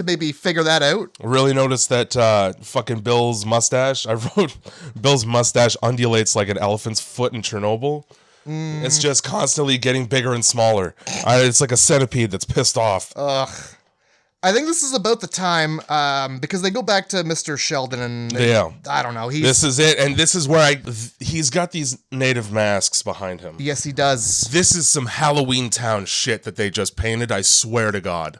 maybe figure that out. Really noticed that fucking Bill's mustache. I wrote Bill's mustache undulates like an elephant's foot in Chernobyl. It's just constantly getting bigger and smaller. It's like a centipede that's pissed off. Ugh. I think this is about the time, because they go back to Mr. Sheldon and I don't know. This is it, and this is where he's got these native masks behind him. Yes, he does. This is some Halloween Town shit that they just painted, I swear to God.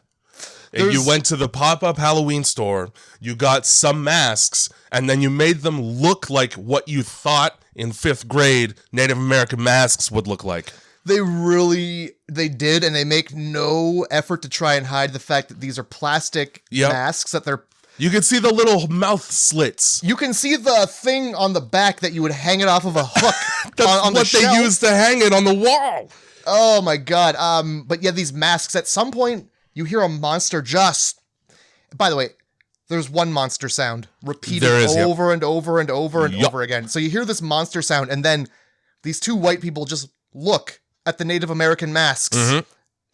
And you went to the pop-up Halloween store, you got some masks, and then you made them look like what you thought in 5th grade Native American masks would look like. They did, and they make no effort to try and hide the fact that these are plastic masks, that they're... You can see the little mouth slits. You can see the thing on the back that you would hang it off of a hook. That's on what the they used to hang it on the wall. Oh my God. But yeah, these masks, at some point, you hear a monster just... By the way, there's one monster sound repeated over and over and over and over again. So you hear this monster sound, and then these two white people just look at the Native American masks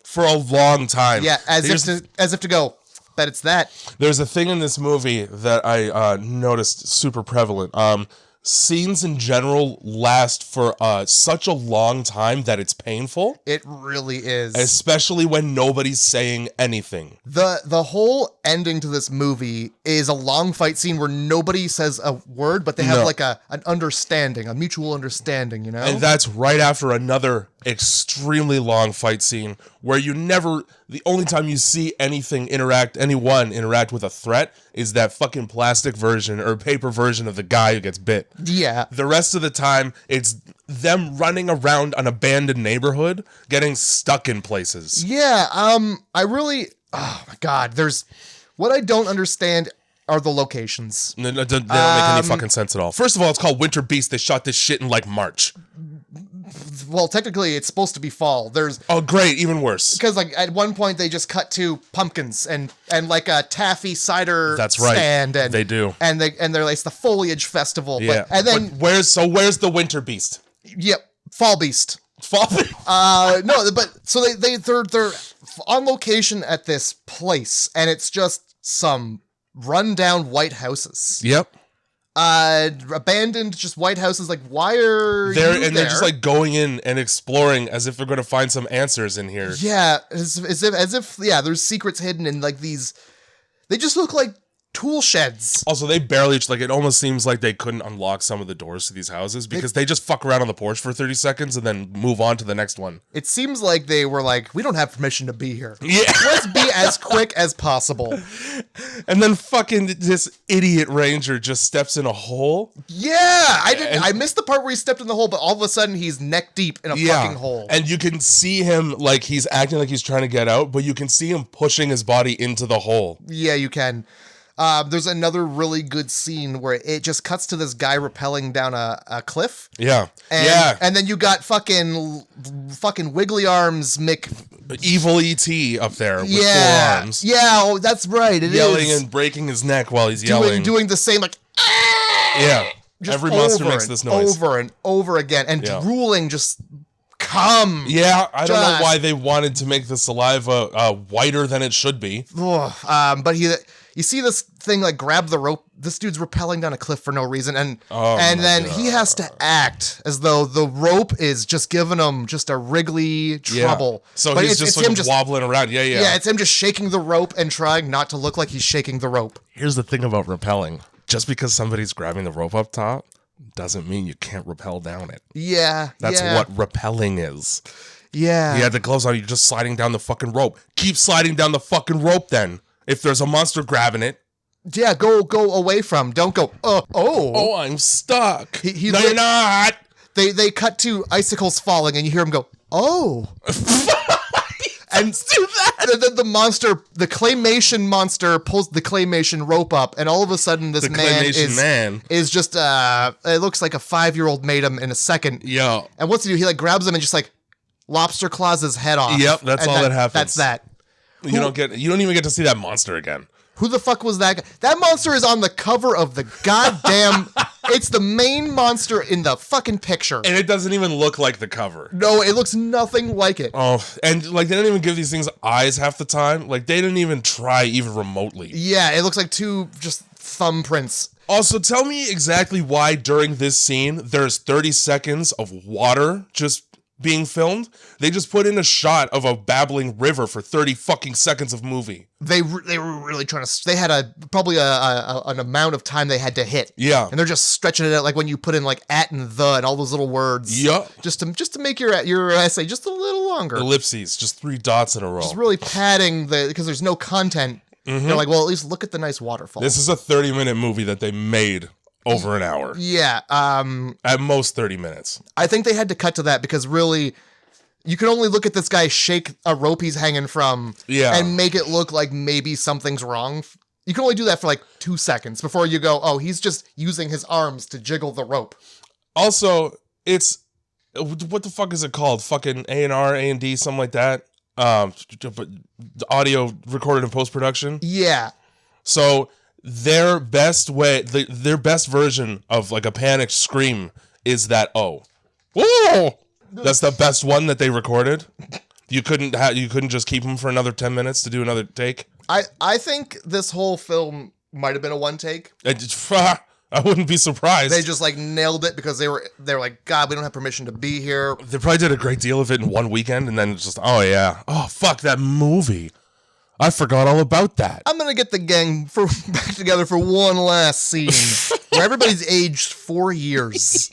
for a long time. Yeah, as if to go, bet it's that. There's a thing in this movie that I noticed super prevalent. Scenes in general last for such a long time that it's painful. It really is. Especially when nobody's saying anything. The whole ending to this movie is a long fight scene where nobody says a word, but they have like an understanding, a mutual understanding, you know? And that's right after another extremely long fight scene where the only time you see anyone interact with a threat is that fucking plastic version or paper version of the guy who gets bit. Yeah. The rest of the time, it's them running around an abandoned neighborhood, getting stuck in places. Yeah, oh my God, what I don't understand are the locations. They don't make any fucking sense at all. First of all, it's called Winterbeast. They shot this shit in like March. Well, technically, it's supposed to be fall. Oh, great, even worse. Because like at one point they just cut to pumpkins and like a taffy cider stand. And they do. And they're like, it's the foliage festival. Yeah. But where's the Winterbeast? Yep, Fall Beast. Fall. No, but so they're on location at this place, and it's just some rundown white houses. Yep. Abandoned, just white houses. Like, why are you there? And they're just like going in and exploring as if they're going to find some answers in here. Yeah, as if there's secrets hidden in like these. They just look like tool sheds. Also, they barely, like, it almost seems like they couldn't unlock some of the doors to these houses because they just fuck around on the porch for 30 seconds and then move on to the next one. It seems like they were like, we don't have permission to be here. Yeah. Let's be as quick as possible. And then fucking this idiot ranger just steps in a hole. Yeah, I missed the part where he stepped in the hole, but all of a sudden he's neck deep in a fucking hole. And you can see him, like, he's acting like he's trying to get out, but you can see him pushing his body into the hole. Yeah, you can. There's another really good scene where it just cuts to this guy rappelling down a cliff. Yeah. And then you got fucking Wiggly Arms Evil E.T. up there with 4 arms. Yeah, oh, that's right. Yelling and breaking his neck while he's yelling. Doing the same, like, yeah. Every monster makes this noise. Over and over again. And drooling just cum. Yeah, I don't know why they wanted to make the saliva whiter than it should be. But you see this thing like grab the rope. This dude's rappelling down a cliff for no reason, and then he has to act as though the rope is just giving him just a wriggly trouble. Yeah. So he's just like wobbling around. Yeah. Yeah, it's him just shaking the rope and trying not to look like he's shaking the rope. Here's the thing about rappelling: just because somebody's grabbing the rope up top doesn't mean you can't rappel down it. Yeah, that's what rappelling is. Yeah. He had the gloves on. You're just sliding down the fucking rope. Keep sliding down the fucking rope then. If there's a monster grabbing it. Yeah, go away from. Don't go, Oh, I'm stuck. He no, you're not. They cut to icicles falling, and you hear him go, oh. And do that. The monster, the claymation monster pulls the claymation rope up, and all of a sudden this man is just, it looks like a 5-year-old made him in a second. Yeah. And what's he do? He like grabs him and just like lobster claws his head off. Yep, that's all that happens. That's that. You don't even get to see that monster again. Who the fuck was that guy? That monster is on the cover of the goddamn... It's the main monster in the fucking picture. And it doesn't even look like the cover. No, it looks nothing like it. Oh, and like they didn't even give these things eyes half the time. Like they didn't even try even remotely. Yeah, it looks like two just thumbprints. Also, tell me exactly why during this scene there's 30 seconds of water just being filmed. They just put in a shot of a babbling river for 30 fucking seconds of movie. They were really trying to... They had probably an amount of time they had to hit. Yeah. And they're just stretching it out like when you put in like at and the and all those little words. Yeah. Just to make your essay just a little longer. Ellipses, just 3 dots in a row. Just really padding because there's no content. Mm-hmm. They're like, well, at least look at the nice waterfall. This is a 30-minute movie that they made over an hour. Yeah. At most 30 minutes. I think they had to cut to that because really, you can only look at this guy shake a rope he's hanging from and make it look like maybe something's wrong. You can only do that for like 2 seconds before you go, oh, he's just using his arms to jiggle the rope. Also, it's... What the fuck is it called? Fucking A&R, A&D, something like that? Audio recorded in post-production? Yeah. So... Their best their best version of like a panicked scream is that whoa! That's the best one that they recorded. You couldn't just keep them for another 10 minutes to do another take. I think this whole film might have been a one take. I wouldn't be surprised. They just like nailed it because they were like, God, we don't have permission to be here. They probably did a great deal of it in one weekend, and then it's just fuck that movie. I forgot all about that. I'm going to get the gang back together for one last scene where everybody's aged 4 years.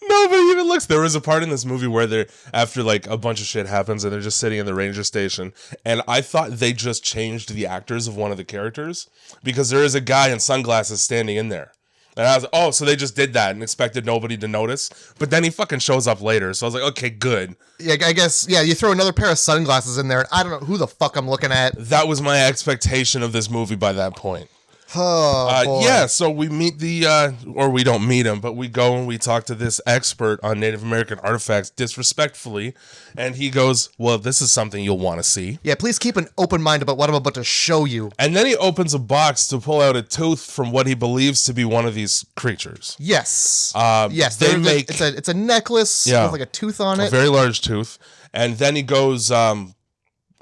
Nobody even looks. There was a part in this movie where they're, after like a bunch of shit happens and they're just sitting in the ranger station, and I thought they just changed the actors of one of the characters because there is a guy in sunglasses standing in there. And I was like, so they just did that and expected nobody to notice. But then he fucking shows up later. So I was like, okay, good. Yeah, I guess, you throw another pair of sunglasses in there, and I don't know who the fuck I'm looking at. That was my expectation of this movie by that point. Oh, boy. Yeah, so we meet or we don't meet him, but we go and we talk to this expert on Native American artifacts disrespectfully, and he goes, well, this is something you'll want to see. Yeah, please keep an open mind about what I'm about to show you. And then he opens a box to pull out a tooth from what he believes to be one of these creatures. Yes. Yes, it's a necklace with like a tooth on it. A very large tooth. And then he goes...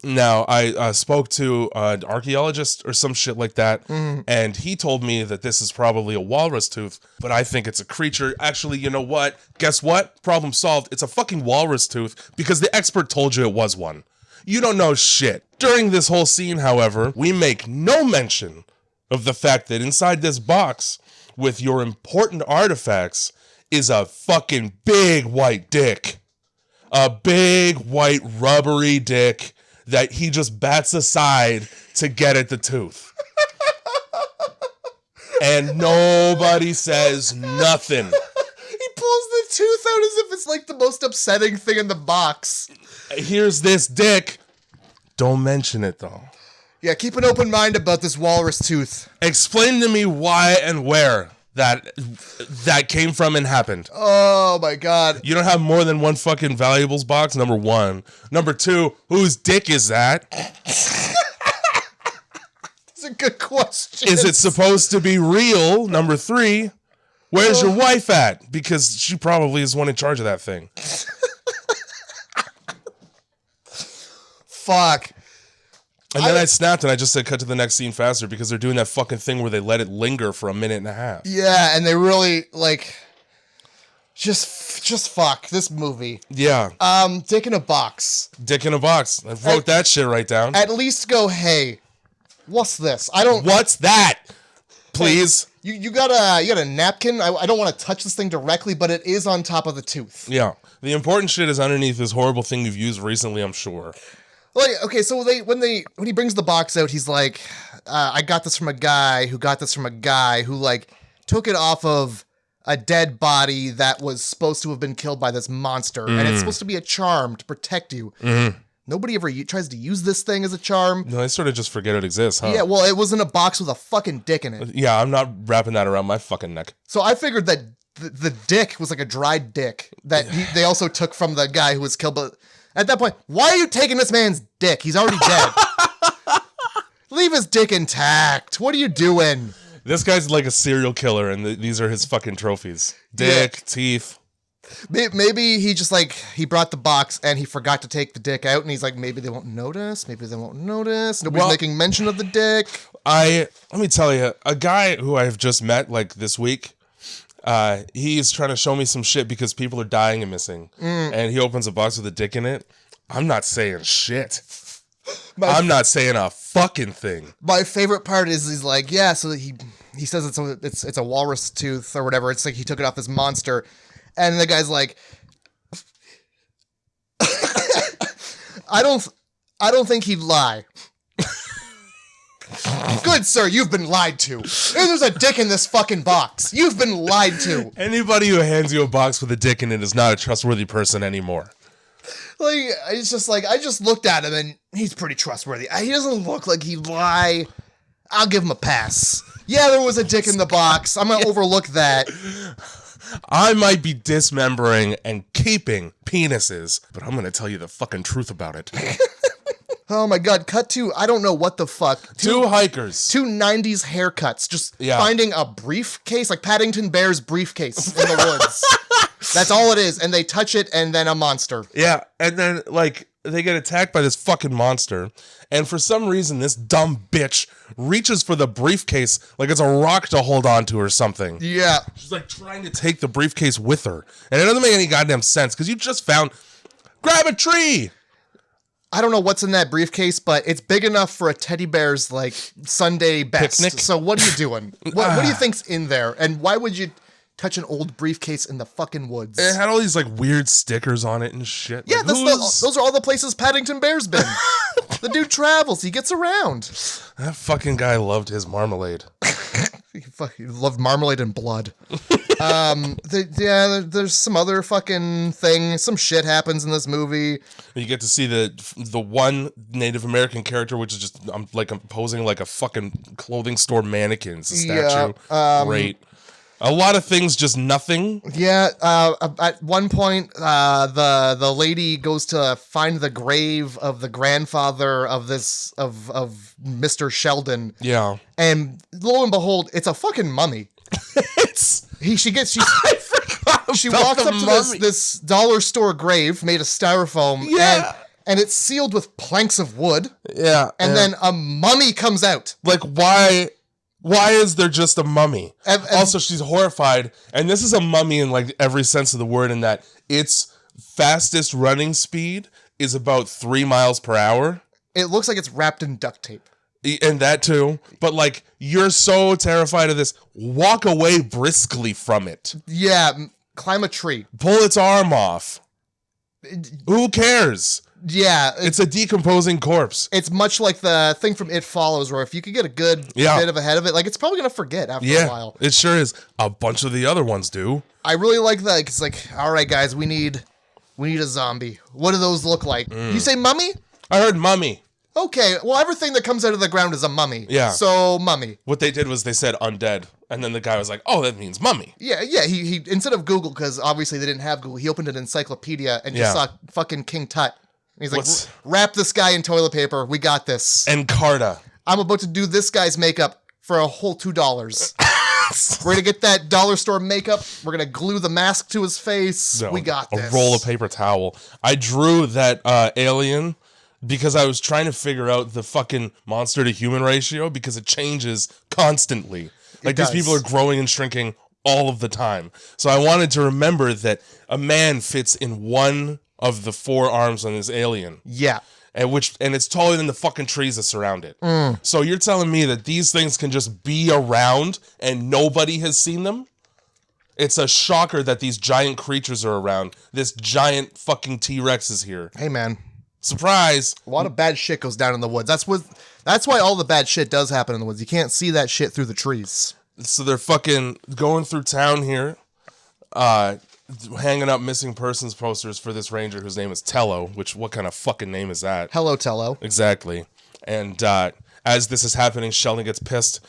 Now, I spoke to an archaeologist or some shit like that, and he told me that this is probably a walrus tooth, but I think it's a creature. Actually, you know what? Guess what? Problem solved. It's a fucking walrus tooth because the expert told you it was one. You don't know shit. During this whole scene, however, we make no mention of the fact that inside this box with your important artifacts is a fucking big white dick. A big white rubbery dick that he just bats aside to get at the tooth. And nobody says nothing. He pulls the tooth out as if it's like the most upsetting thing in the box. Here's this dick. Don't mention it, though. Yeah, keep an open mind about this walrus tooth. Explain to me why and where that came from and happened. Oh my God. You don't have more than one fucking valuables box, number one. Number two, whose dick is that? That's a good question. Is it supposed to be real? Number three, where's your wife at? Because she probably is one in charge of that thing. Fuck. And then I snapped and I just said cut to the next scene faster because they're doing that fucking thing where they let it linger for a minute and a half. Yeah, and they really, like, just fuck this movie. Yeah. Dick in a box. Dick in a box. I wrote that shit right down. At least go, hey, what's this? What's that? Please. You got a napkin. I don't want to touch this thing directly, but it is on top of the tooth. Yeah. The important shit is underneath this horrible thing you've used recently, I'm sure. Like, okay, so when he brings the box out, he's like, I got this from a guy who got this from a guy who, like, took it off of a dead body that was supposed to have been killed by this monster. And it's supposed to be a charm to protect you. Nobody ever tries to use this thing as a charm. No, they sort of just forget it exists, huh? Yeah, well, it was in a box with a fucking dick in it. Yeah, I'm not wrapping that around my fucking neck. So I figured that the dick was like a dried dick that they also took from the guy who was killed. But at that point, why are you taking this man's dick? He's already dead. Leave his dick intact. What are you doing? This guy's like a serial killer, and these are his fucking trophies. Dick, teeth. Maybe he just like, he brought the box and he forgot to take the dick out, and he's like, maybe they won't notice. Maybe they won't notice. Nobody's making mention of the dick. Let me tell you, a guy who I've just met like this week, he's trying to show me some shit because people are dying and missing. And he opens a box with a dick in it. I'm not saying shit. I'm not saying a fucking thing. My favorite part is he's like, yeah, so he says it's a walrus tooth or whatever. It's like he took it off this monster. And the guy's like, I don't think he'd lie. Good sir, you've been lied to. There's a dick in this fucking box. You've been lied to. Anybody who hands you a box with a dick in it is not a trustworthy person anymore. Like, it's just like, I just looked at him and he's pretty trustworthy. He doesn't look like he'd lie. I'll give him a pass. Yeah, there was a dick in the box. I'm gonna overlook that. I might be dismembering and keeping penises, but I'm gonna tell you the fucking truth about it. Oh my god, cut to, I don't know what the fuck. Two hikers. Two 90s haircuts, just finding a briefcase, like Paddington Bear's briefcase in the woods. That's all it is, and they touch it, and then a monster. Yeah, and then, like, they get attacked by this fucking monster, and for some reason, this dumb bitch reaches for the briefcase like it's a rock to hold on to or something. Yeah. She's, like, trying to take the briefcase with her, and it doesn't make any goddamn sense, because you just found... Grab a tree! I don't know what's in that briefcase, but it's big enough for a teddy bear's, like, Sunday best. Picnic? So what are you doing? What do you think's in there? And why would you touch an old briefcase in the fucking woods? It had all these, like, weird stickers on it and shit. Yeah, like, those are all the places Paddington Bear's been. The dude travels. He gets around. That fucking guy loved his marmalade. He loved marmalade and blood. There's some other fucking thing. Some shit happens in this movie. You get to see the one Native American character, which is just I'm posing like a fucking clothing store mannequin. It's a statue. Great. A lot of things, just nothing. Yeah. At one point, the lady goes to find the grave of the grandfather of Mr. Sheldon. Yeah. And lo and behold, it's a fucking mummy. She walks up to this dollar store grave made of styrofoam. Yeah. And it's sealed with planks of wood. Yeah. And then a mummy comes out. Like, why is there just a mummy? And also, she's horrified. And this is a mummy in, like, every sense of the word, in that its fastest running speed is about 3 miles per hour. It looks like it's wrapped in duct tape. And that too. But, like, you're so terrified of this. Walk away briskly from it. Yeah. Climb a tree. Pull its arm off. Who cares? Yeah. It's a decomposing corpse. It's much like the thing from It Follows, where if you could get a good bit of ahead of it, like, it's probably going to forget after a while. It sure is. A bunch of the other ones do. I really like that. It's like, all right, guys, we need a zombie. What do those look like? You say mummy? I heard mummy. Okay, well, everything that comes out of the ground is a mummy. Yeah. So, mummy. What they did was they said undead. And then the guy was like, oh, that means mummy. Yeah, he instead of Google, because obviously they didn't have Google, he opened an encyclopedia and just saw fucking King Tut. And he's like, wrap this guy in toilet paper. We got this. Encarta. I'm about to do this guy's makeup for a whole $2. We're going to get that dollar store makeup. We're going to glue the mask to his face. We got this. A roll of paper towel. I drew that alien because I was trying to figure out the fucking monster to human ratio, because it changes constantly. Like, these people are growing and shrinking all of the time. So I wanted to remember that a man fits in one of the 4 arms on this alien. Yeah. and it's taller than the fucking trees that surround it. So you're telling me that these things can just be around and nobody has seen them? It's a shocker that these giant creatures are around. This giant fucking T-Rex is here. Hey, man. Surprise! A lot of bad shit goes down in the woods. That's why all the bad shit does happen in the woods. You can't see that shit through the trees. So they're fucking going through town here, hanging up missing persons posters for this ranger whose name is Tello, which, what kind of fucking name is that? Hello, Tello. Exactly. And as this is happening, Sheldon gets pissed.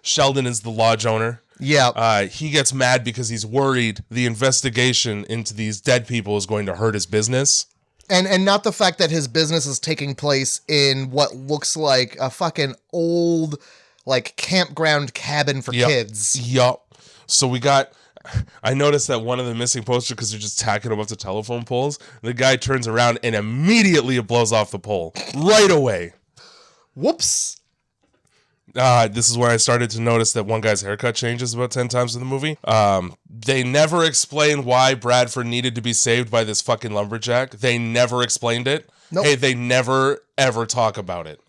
Sheldon is the lodge owner. Yeah. He gets mad because he's worried the investigation into these dead people is going to hurt his business. And not the fact that his business is taking place in what looks like a fucking old, like, campground cabin for kids. Yup. So I noticed that one of the missing posters, because they're just tacking them up to telephone poles, the guy turns around and immediately it blows off the pole. Right away. Whoops. This is where I started to notice that one guy's haircut changes about 10 times in the movie. They never explain why Bradford needed to be saved by this fucking lumberjack. They never explained it. Nope. Hey, they never, ever talk about it.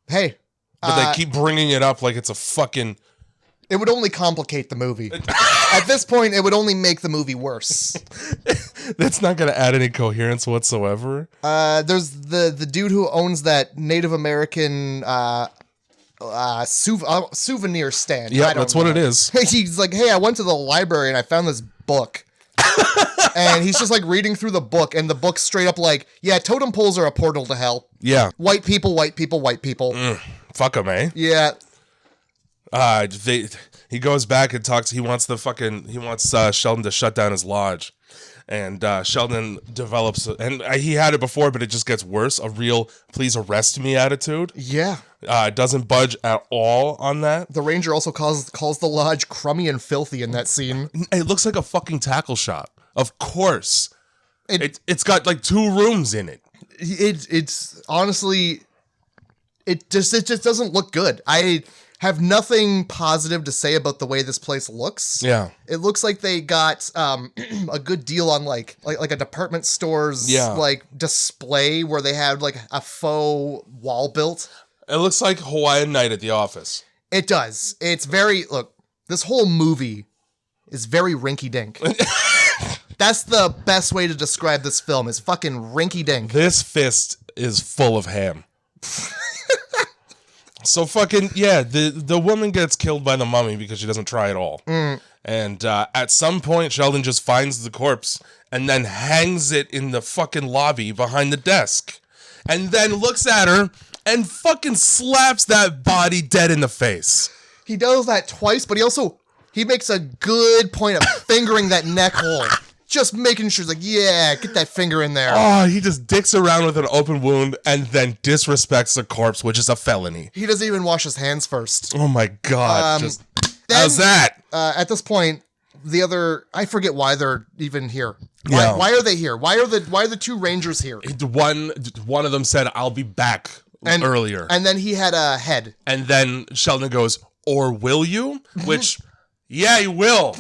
Hey. But they keep bringing it up like it's a fucking... It would only complicate the movie. At this point, it would only make the movie worse. That's not going to add any coherence whatsoever. There's the dude who owns that Native American... souvenir stand. Yeah, that's what it is. He's like, hey, I went to the library and I found this book. And he's just like reading through the book, and the book's straight up like, yeah, totem poles are a portal to hell. Yeah. White people, white people, white people. Fuck him, eh? Yeah. He goes back and talks. He wants Sheldon to shut down his lodge. And Sheldon develops, and he had it before, but it just gets worse, a real please arrest me attitude. Yeah. Doesn't budge at all on that. The ranger also calls the lodge crummy and filthy in that scene. It looks like a fucking tackle shop. Of course. It's got like 2 rooms in it. It's honestly, it just doesn't look good. I have nothing positive to say about the way this place looks. Yeah. It looks like they got a good deal on like a department store's like display where they had like a faux wall built. It looks like Hawaiian Night at the office. It does. It's very, look, this whole movie is very rinky-dink. That's the best way to describe this film, is fucking rinky-dink. This fist is full of ham. So fucking, yeah, the woman gets killed by the mummy because she doesn't try at all. And at some point, Sheldon just finds the corpse and then hangs it in the fucking lobby behind the desk. And then looks at her and fucking slaps that body dead in the face. He does that twice, but he makes a good point of fingering that neck hole. Just making sure, like, yeah, get that finger in there. Oh, he just dicks around with an open wound and then disrespects the corpse, which is a felony. He doesn't even wash his hands first. Oh my God. How's that? At this point, I forget why they're even here. Yeah. Why are they here? Why are the 2 rangers here? One of them said, I'll be back earlier. And then he had a head. And then Sheldon goes, or will you? Which, yeah, he will.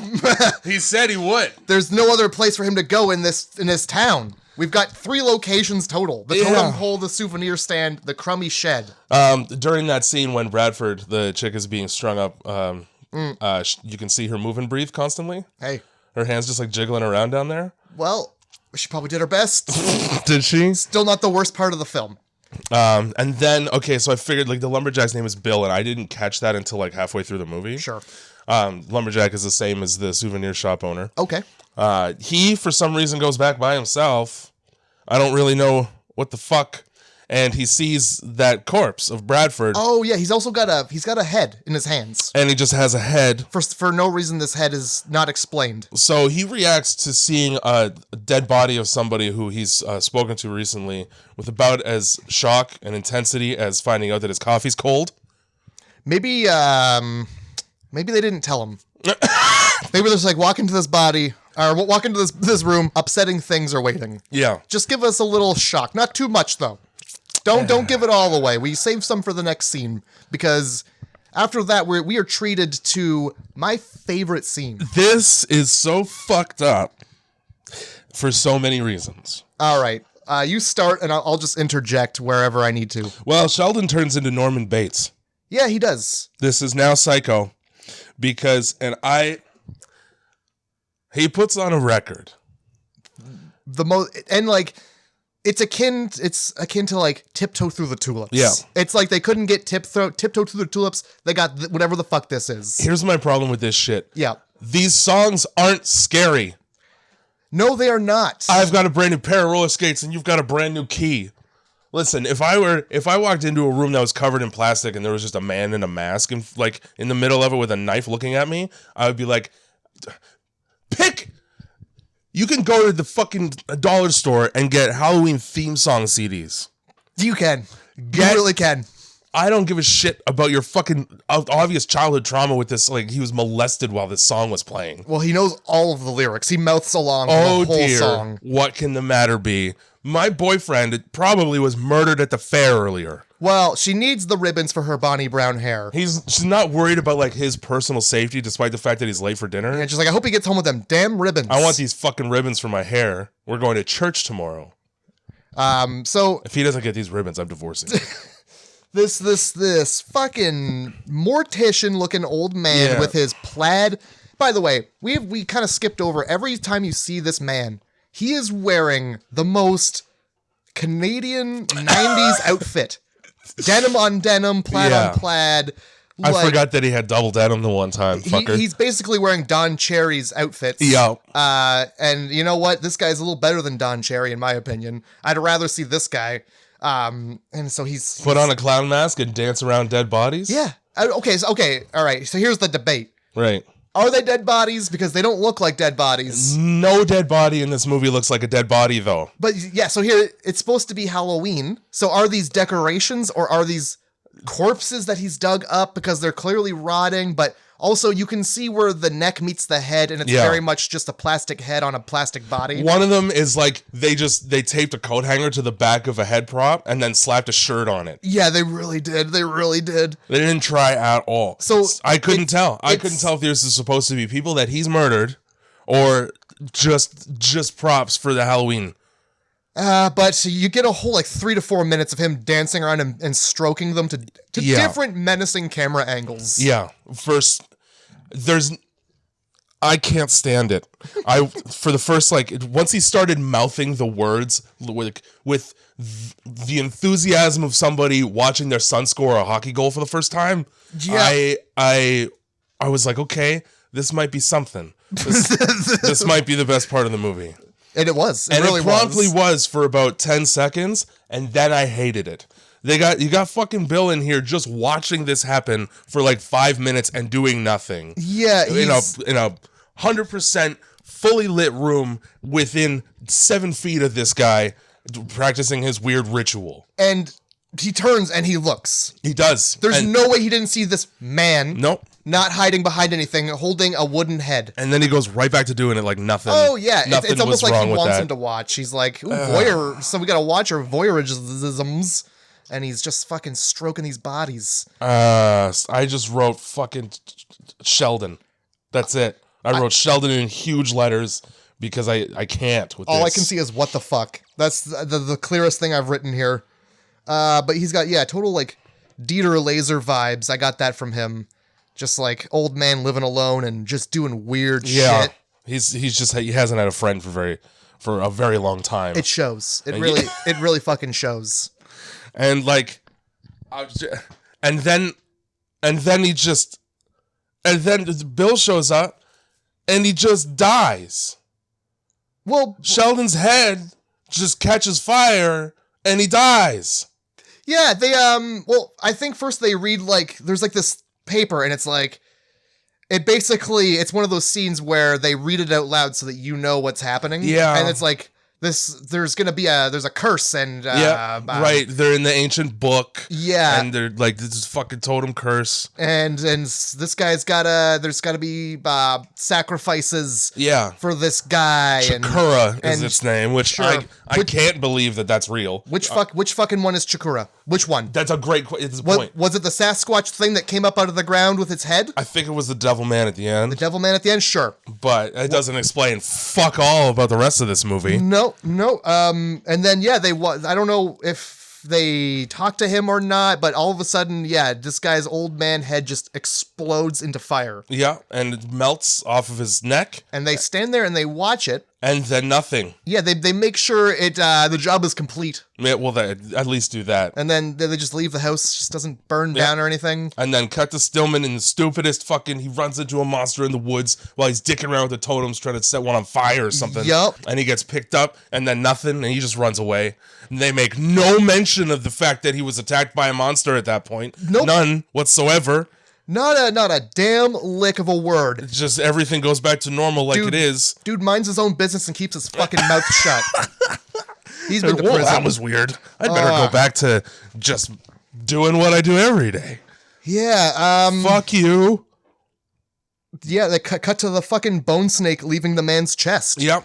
He said he would. There's no other place for him to go in this town. We've got 3 locations total. The totem pole, the souvenir stand, the crummy shed. During that scene when Bradford, the chick, is being strung up, you can see her move and breathe constantly. Hey. Her hands just like jiggling around down there. Well, she probably did her best. Did she? Still not the worst part of the film. And then, okay, so I figured like the lumberjack's name is Bill, and I didn't catch that until like halfway through the movie. Sure. Lumberjack is the same as the souvenir shop owner. Okay. He, for some reason, goes back by himself. I don't really know what the fuck. And he sees that corpse of Bradford. Oh yeah, he's got a head in his hands. And he just has a head. For no reason, this head is not explained. So he reacts to seeing a dead body of somebody who he's spoken to recently with about as shock and intensity as finding out that his coffee's cold. Maybe they didn't tell him. Maybe they're just like, walk into this body, or walk into this room, upsetting things are waiting. Yeah. Just give us a little shock. Not too much, though. Don't give it all away. We save some for the next scene, because after that, we are treated to my favorite scene. This is so fucked up for so many reasons. All right. you start, and I'll just interject wherever I need to. Well, Sheldon turns into Norman Bates. Yeah, he does. This is now Psycho because, he puts on a record. It's akin to like Tiptoe Through the Tulips. Yeah. It's like they couldn't get Tiptoe Through the Tulips. They got whatever the fuck this is. Here's my problem with this shit. Yeah. These songs aren't scary. No, they are not. I've got a brand new pair of roller skates and you've got a brand new key. Listen, if I walked into a room that was covered in plastic and there was just a man in a mask and like in the middle of it with a knife looking at me, I would be like, you can go to the fucking dollar store and get Halloween theme song CDs. You can. You really can. I don't give a shit about your fucking obvious childhood trauma with this. Like, he was molested while this song was playing. Well, he knows all of the lyrics. He mouths along the whole song. What can the matter be? My boyfriend probably was murdered at the fair earlier. Well, she needs the ribbons for her Bonnie Brown hair. She's not worried about like his personal safety, despite the fact that he's late for dinner. And she's like, I hope he gets home with them damn ribbons. I want these fucking ribbons for my hair. We're going to church tomorrow. So if he doesn't get these ribbons, I'm divorcing him. This fucking mortician looking old man with his plaid. By the way, we kind of skipped over every time you see this man. He is wearing the most Canadian 90s outfit. Denim on denim, plaid on plaid. I forgot that he had double denim the one time, fucker. He's basically wearing Don Cherry's outfits. Yeah. And you know what? This guy's a little better than Don Cherry, in my opinion. I'd rather see this guy. And so he's put on a clown mask and dance around dead bodies? Yeah. Okay. All right. So here's the debate. Right. Are they dead bodies? Because they don't look like dead bodies. No dead body in this movie looks like a dead body, though. But yeah, so here, it's supposed to be Halloween. So are these decorations or are these corpses that he's dug up because they're clearly rotting? But also you can see where the neck meets the head and it's very much just a plastic head on a plastic body. One of them is like they taped a coat hanger to the back of a head prop and then slapped a shirt on it. Yeah, they really did. They didn't try at all. So I couldn't tell. I couldn't tell if this is supposed to be people that he's murdered or just props for the Halloween. But you get a whole 3 to 4 minutes of him dancing around and stroking them to different menacing camera angles. Yeah. First, I can't stand it. For the first, once he started mouthing the words with the enthusiasm of somebody watching their son score a hockey goal for the first time, I was like, okay, this might be something. This might be the best part of the movie. And it was. It promptly was for about 10 seconds, and then I hated it. You got fucking Bill in here just watching this happen for 5 minutes and doing nothing. Yeah, in a 100% fully lit room within 7 feet of this guy practicing his weird ritual. And he turns and he looks. He does. There's no way he didn't see this man. Nope. Not hiding behind anything, holding a wooden head. And then he goes right back to doing it like nothing. Oh, yeah. Nothing it's almost was like wrong he with wants that. him to watch. He's like, ooh, voyeur. So we got to watch our voyeurisms. And he's just fucking stroking these bodies. I just wrote fucking Sheldon. That's it. I wrote Sheldon in huge letters because I can't with all this. I can see is what the fuck. That's the clearest thing I've written here. But he's got, total Dieter Laser vibes. I got that from him. Just old man living alone and just doing weird shit. He hasn't had a friend for a very long time. It shows. It really fucking shows. And and then Bill shows up and he just dies. Well, Sheldon's head just catches fire and he dies. Yeah, they I think first they read there's this paper and it's it's one of those scenes where they read it out loud so that you know what's happening. Yeah. And it's there's a curse and right. They're in the ancient book. Yeah. And they're this is fucking totem curse. And this guy's there's gotta be sacrifices for this guy. Chikura is its name, which I can't believe that's real. Which fucking one is Chikura? Which one? That's a great point. Was it the Sasquatch thing that came up out of the ground with its head? I think it was the Devil Man at the end. The Devil Man at the end? Sure. But it doesn't explain fuck all about the rest of this movie. No. And then, I don't know if they talk to him or not, but all of a sudden, this guy's old man head just explodes into fire. Yeah, and it melts off of his neck. And they stand there and they watch it. And then nothing. Yeah, they make sure the job is complete. Yeah, well, they at least do that. And then they just leave the house, just doesn't burn down or anything. And then cut to Stillman in the stupidest he runs into a monster in the woods while he's dicking around with the totems trying to set one on fire or something. Yup. And he gets picked up and then nothing, and he just runs away. And they make no mention of the fact that he was attacked by a monster at that point. Nope. None whatsoever. Not a damn lick of a word. It's just everything goes back to normal it is. Dude minds his own business and keeps his fucking mouth shut. He's been to prison. That was weird. I'd better go back to just doing what I do every day. Yeah. Fuck you. Yeah, they cut to the fucking bone snake leaving the man's chest. Yep.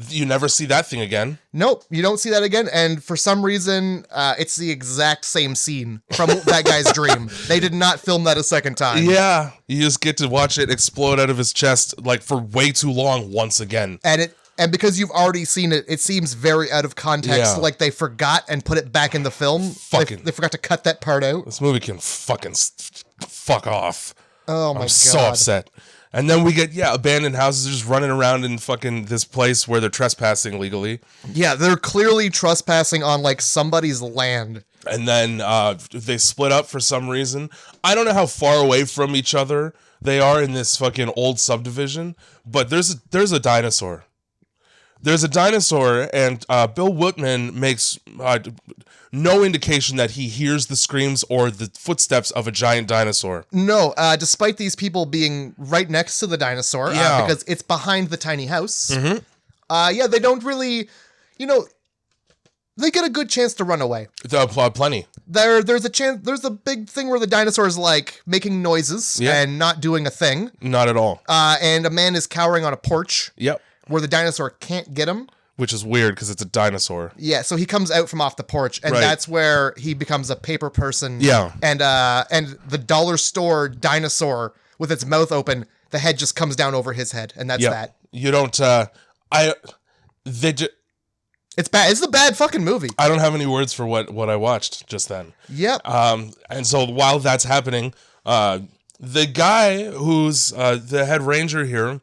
You never see that thing again. Nope, you don't see that again. And for some reason, it's the exact same scene from that guy's dream. They did not film that a second time. Yeah, you just get to watch it explode out of his chest for way too long once again. And because you've already seen it, it seems very out of context. Yeah. Like they forgot and put it back in the film. They forgot to cut that part out. This movie can fucking fuck off. Oh my God. I'm so upset. And then we get, abandoned houses just running around in fucking this place where they're trespassing legally. Yeah, they're clearly trespassing on somebody's land. And then they split up for some reason. I don't know how far away from each other they are in this fucking old subdivision, but there's a dinosaur. There's a dinosaur, and Bill Whitman makes no indication that he hears the screams or the footsteps of a giant dinosaur. No, despite these people being right next to the dinosaur, because it's behind the tiny house. Mm-hmm. They don't really, they get a good chance to run away. Plenty. There's a chance. There's a big thing where the dinosaur is making noises and not doing a thing. Not at all. And a man is cowering on a porch. Yep. Where the dinosaur can't get him. Which is weird because it's a dinosaur. Yeah, so he comes out from off the porch, and that's where he becomes a paper person. Yeah. And the dollar store dinosaur with its mouth open, the head just comes down over his head, and that's that. You don't. It's bad. It's a bad fucking movie. I don't have any words for what I watched just then. Yep. And so while that's happening, the guy who's the head ranger here,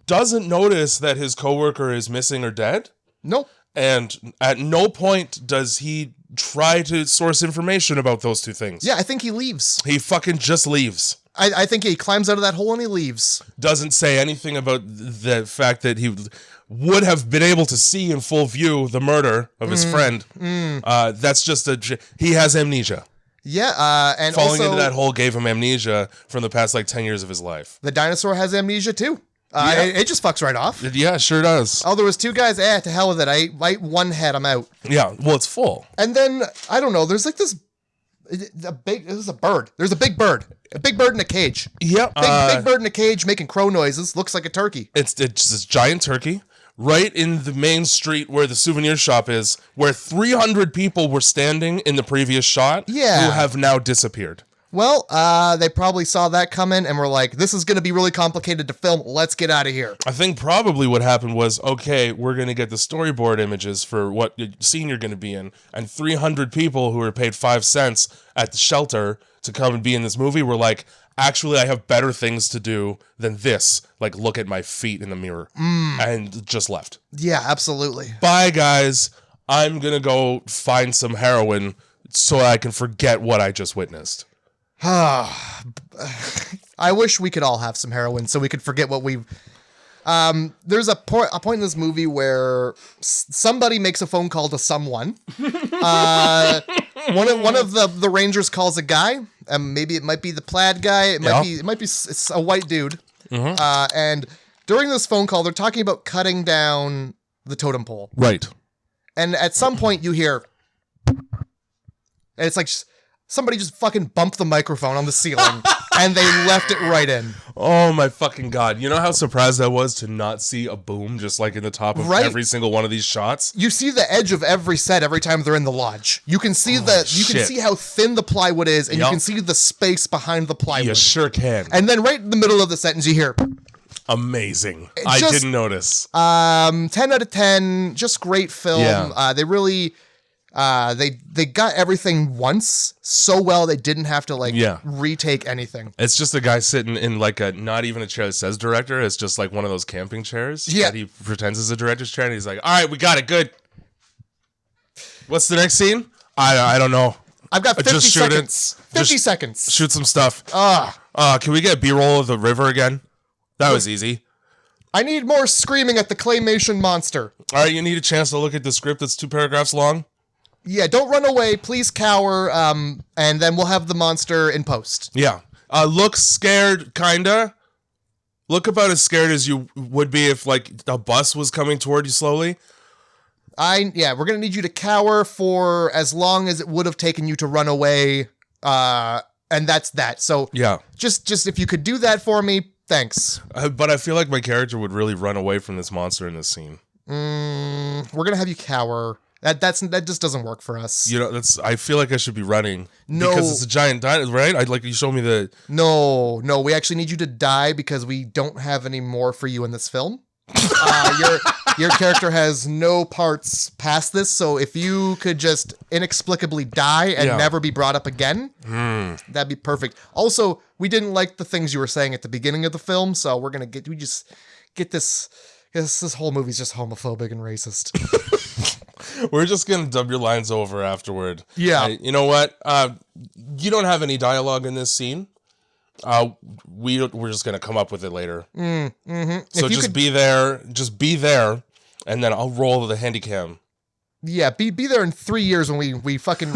doesn't notice that his coworker is missing or dead. Nope. And at no point does he try to source information about those two things. Yeah, I think he leaves. He fucking just leaves. I think he climbs out of that hole and he leaves. Doesn't say anything about the fact that he would have been able to see in full view the murder of his friend. That's just he has amnesia. Yeah, and falling also, into that hole gave him amnesia from the past 10 years of his life. The dinosaur has amnesia too. It just fucks right off. Yeah, it sure does. Oh, there was two guys. To hell with it. I ate one head. I'm out. Yeah, well, it's full. And then I don't know. There's this is a bird. There's a big bird. A big bird in a cage. Yep. Big bird in a cage making crow noises. Looks like a turkey. It's this giant turkey right in the main street where the souvenir shop is, where 300 people were standing in the previous shot. Yeah. Who have now disappeared. Well, they probably saw that coming and were like, this is going to be really complicated to film. Let's get out of here. I think probably what happened was, okay, we're going to get the storyboard images for what scene you're going to be in. And 300 people who were paid 5 cents at the shelter to come and be in this movie were like, actually, I have better things to do than this. Look at my feet in the mirror. And just left. Yeah, absolutely. Bye, guys. I'm going to go find some heroin so I can forget what I just witnessed. I wish we could all have some heroin so we could forget what we've... There's a point in this movie where somebody makes a phone call to someone. One of the Rangers calls a guy. Maybe it might be the plaid guy. It might be it's a white dude. Mm-hmm. And during this phone call, they're talking about cutting down the totem pole. Right. And at some point you hear... And it's like... Somebody just fucking bumped the microphone on the ceiling. and they left it right in. Oh my fucking God. You know how surprised I was to not see a boom just like in the top of every single one of these shots? You see the edge of every set every time they're in the lodge. You can see can see how thin the plywood is, and you can see the space behind the plywood. You sure can. And then right in the middle of the sentence you hear amazing. I didn't notice. 10 out of 10, just great film. Yeah. They really they got everything once so well they didn't have to retake anything. It's just a guy sitting in like a not even a chair that says director. It's just like one of those camping chairs that he pretends is a director's chair, and he's like, "All right, we got it, good. What's the next scene? I don't know. I've got 50 seconds. 50 seconds. Shoot some stuff. Can we get B-roll of the river again? That was easy. I need more screaming at the claymation monster. All right, you need a chance to look at the script that's 2 paragraphs long. Yeah, don't run away. Please cower, and then we'll have the monster in post. Yeah. Look scared, kinda. Look about as scared as you would be if, like, a bus was coming toward you slowly. We're going to need you to cower for as long as it would have taken you to run away, and that's that. So, yeah. Just if you could do that for me, thanks. But I feel like my character would really run away from this monster in this scene. We're going to have you cower. That just doesn't work for us. You know, I feel like I should be running. No. Because it's a giant dinosaur, right? I'd like you show me the... No, we actually need you to die because we don't have any more for you in this film. Your character has no parts past this, so if you could just inexplicably die and never be brought up again, that'd be perfect. Also, we didn't like the things you were saying at the beginning of the film, so we just get this... This whole movie's just homophobic and racist. We're just going to dub your lines over afterward. Yeah. You know what? You don't have any dialogue in this scene. We're just going to come up with it later. So just be there. Just be there. And then I'll roll the handycam. Yeah, be there in 3 years when we fucking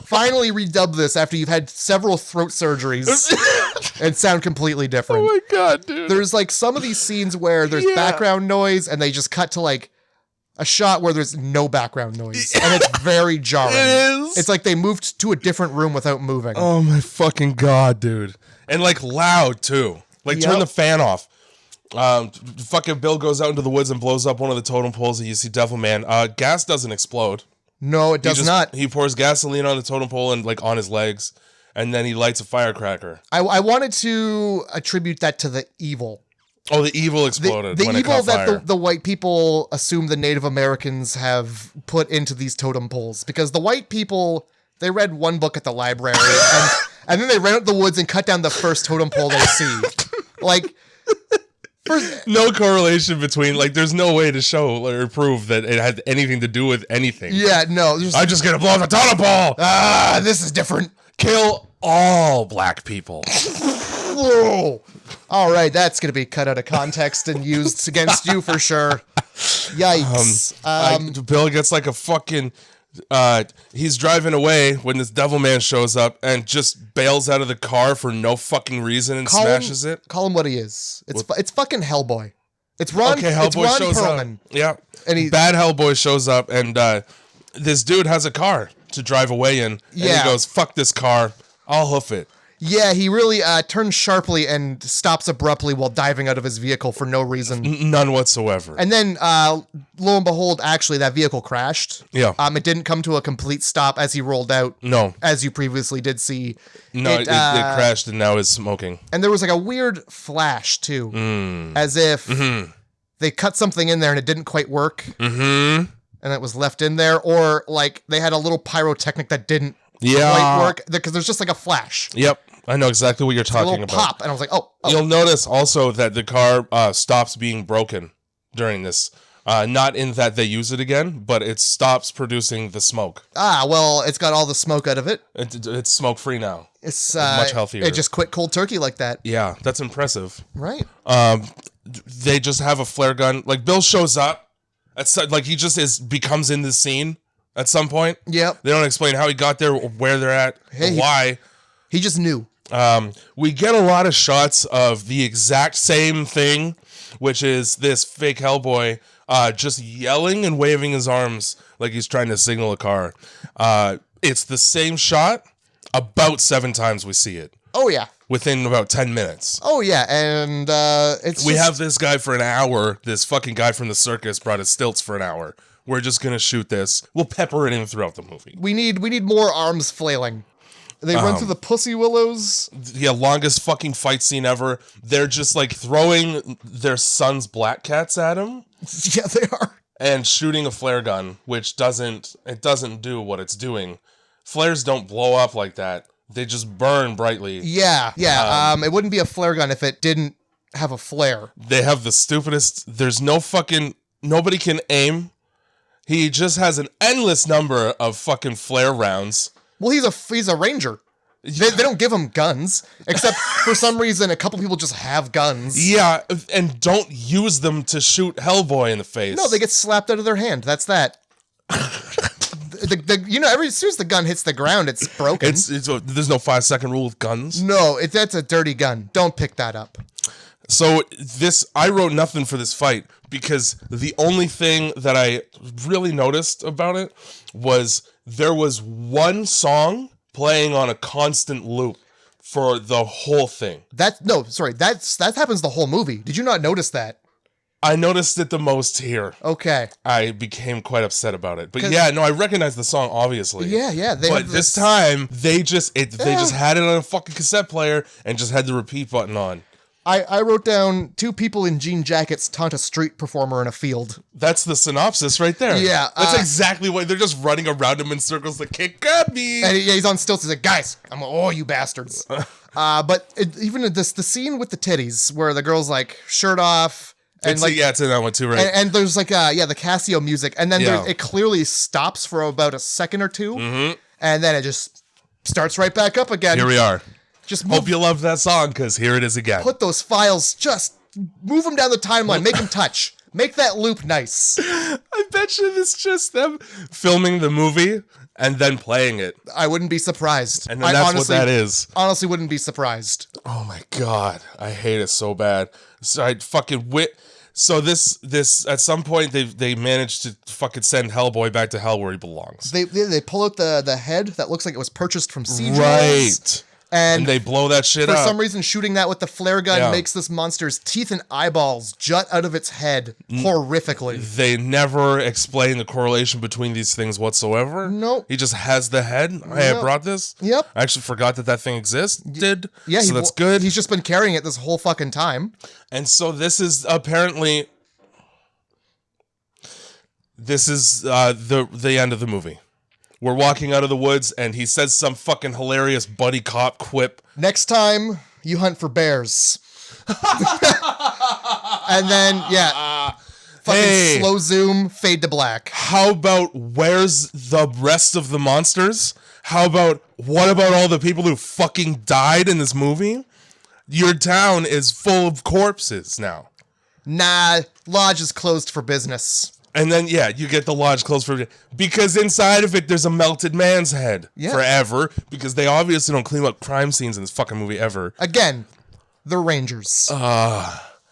finally redub this after you've had several throat surgeries and sound completely different. Oh my God, dude. There's like some of these scenes where there's background noise and they just cut to like a shot where there's no background noise. And it's very jarring. It is. It's like they moved to a different room without moving. Oh my fucking God, dude. And like loud too. Like turn the fan off. Fucking Bill goes out into the woods and blows up one of the totem poles, and you see Devil Man. Gas doesn't explode. No, it does not. He pours gasoline on the totem pole and like on his legs, and then he lights a firecracker. I wanted to attribute that to the evil. Oh, the evil exploded. The when evil it caught that fire. the white people assume the Native Americans have put into these totem poles, because the white people, they read one book at the library and then they ran out the woods and cut down the first totem pole they see. Like. No correlation between, like, there's no way to show or prove that it had anything to do with anything. Yeah, no. I'm just gonna blow up the totem pole! This is different. Kill all black people. Whoa. All right, that's gonna be cut out of context and used against you for sure. Yikes. Bill gets like a fucking... he's driving away when this Devil Man shows up and just bails out of the car for no fucking reason and smashes it. Call him what he is. It's fucking Hellboy. It's Ron. Okay, Hellboy it's Ron shows Perlman. up. Yeah, and bad Hellboy shows up, and this dude has a car to drive away in. And he goes, "Fuck this car, I'll hoof it." Yeah, he really turns sharply and stops abruptly while diving out of his vehicle for no reason. None whatsoever. And then, lo and behold, actually, that vehicle crashed. Yeah. It didn't come to a complete stop as he rolled out. No. As you previously did see. No, it crashed and now is smoking. And there was like a weird flash, too. As if they cut something in there and it didn't quite work. And it was left in there. Or, like, they had a little pyrotechnic that didn't quite work. Because there's just like a flash. Yep. I know exactly what you're talking about. Pop, and I was like, oh. You'll notice also that the car stops being broken during this. Not in that they use it again, but it stops producing the smoke. Well, it's got all the smoke out of it. It's smoke-free now. It's much healthier. It just quit cold turkey like that. Yeah, that's impressive. Right. They just have a flare gun. Like, Bill shows up. Like, he just becomes in the scene at some point. Yep. They don't explain how he got there, where they're at, or why. He just knew. We get a lot of shots of the exact same thing, which is this fake Hellboy just yelling and waving his arms like he's trying to signal a car. It's the same shot. About 7 times we see it. Oh, yeah. Within about 10 minutes. Oh, yeah. And We have this guy for an hour. This fucking guy from the circus brought his stilts for an hour. We're just going to shoot this. We'll pepper it in throughout the movie. We need more arms flailing. They run through the pussy willows. Yeah, longest fucking fight scene ever. They're just like throwing their son's black cats at him. Yeah, they are. And shooting a flare gun, which doesn't do what it's doing. Flares don't blow up like that. They just burn brightly. Yeah. It wouldn't be a flare gun if it didn't have a flare. They have the stupidest. There's no fucking. Nobody can aim. He just has an endless number of fucking flare rounds. Well, he's a ranger. They don't give him guns, except for some reason a couple people just have guns. Yeah, and don't use them to shoot Hellboy in the face. No, they get slapped out of their hand. That's that. As soon as the gun hits the ground, it's broken. There's no 5-second rule with guns. No, that's a dirty gun. Don't pick that up. So I wrote nothing for this fight because the only thing that I really noticed about it was there was one song playing on a constant loop for the whole thing. That happens the whole movie. Did you not notice that? I noticed it the most here. Okay. I became quite upset about it. But yeah, no, I recognize the song, obviously. Yeah. But this time, they just had it on a fucking cassette player and just had the repeat button on. I wrote down 2 people in jean jackets taunt a street performer in a field. That's the synopsis right there. Yeah. That's exactly what they're just running around him in circles like, kick at me. And he's on stilts. He's like, guys, you bastards. But even the scene with the titties where the girl's like shirt off. And it's in that one too, right? And there's like, the Casio music. And then it clearly stops for about a second or two. Mm-hmm. And then it just starts right back up again. Here we are. Just hope you love that song, because here it is again. Put those files, just move them down the timeline, make them touch. Make that loop nice. I bet you it's just them filming the movie and then playing it. I wouldn't be surprised. And then that's what that is. Honestly, wouldn't be surprised. Oh my God. I hate it so bad. So I fucking So this at some point they managed to fucking send Hellboy back to hell where he belongs. They pull out the head that looks like it was purchased from sea right. And they blow that shit up. For some reason, shooting that with the flare gun makes this monster's teeth and eyeballs jut out of its head horrifically. They never explain the correlation between these things whatsoever. Nope. He just has the head. Hey, I brought this. Yep. I actually forgot that thing existed. Yeah, so that's good. He's just been carrying it this whole fucking time. And so this is apparently... This is the end of the movie. We're walking out of the woods, and he says some fucking hilarious buddy cop quip. Next time, you hunt for bears. And then, fucking slow zoom, fade to black. How about where's the rest of the monsters? What about all the people who fucking died in this movie? Your town is full of corpses now. Nah, lodge is closed for business. And then, you get the lodge closed for... Because inside of it, there's a melted man's head. Yeah. Forever. Because they obviously don't clean up crime scenes in this fucking movie ever. Again, the Rangers.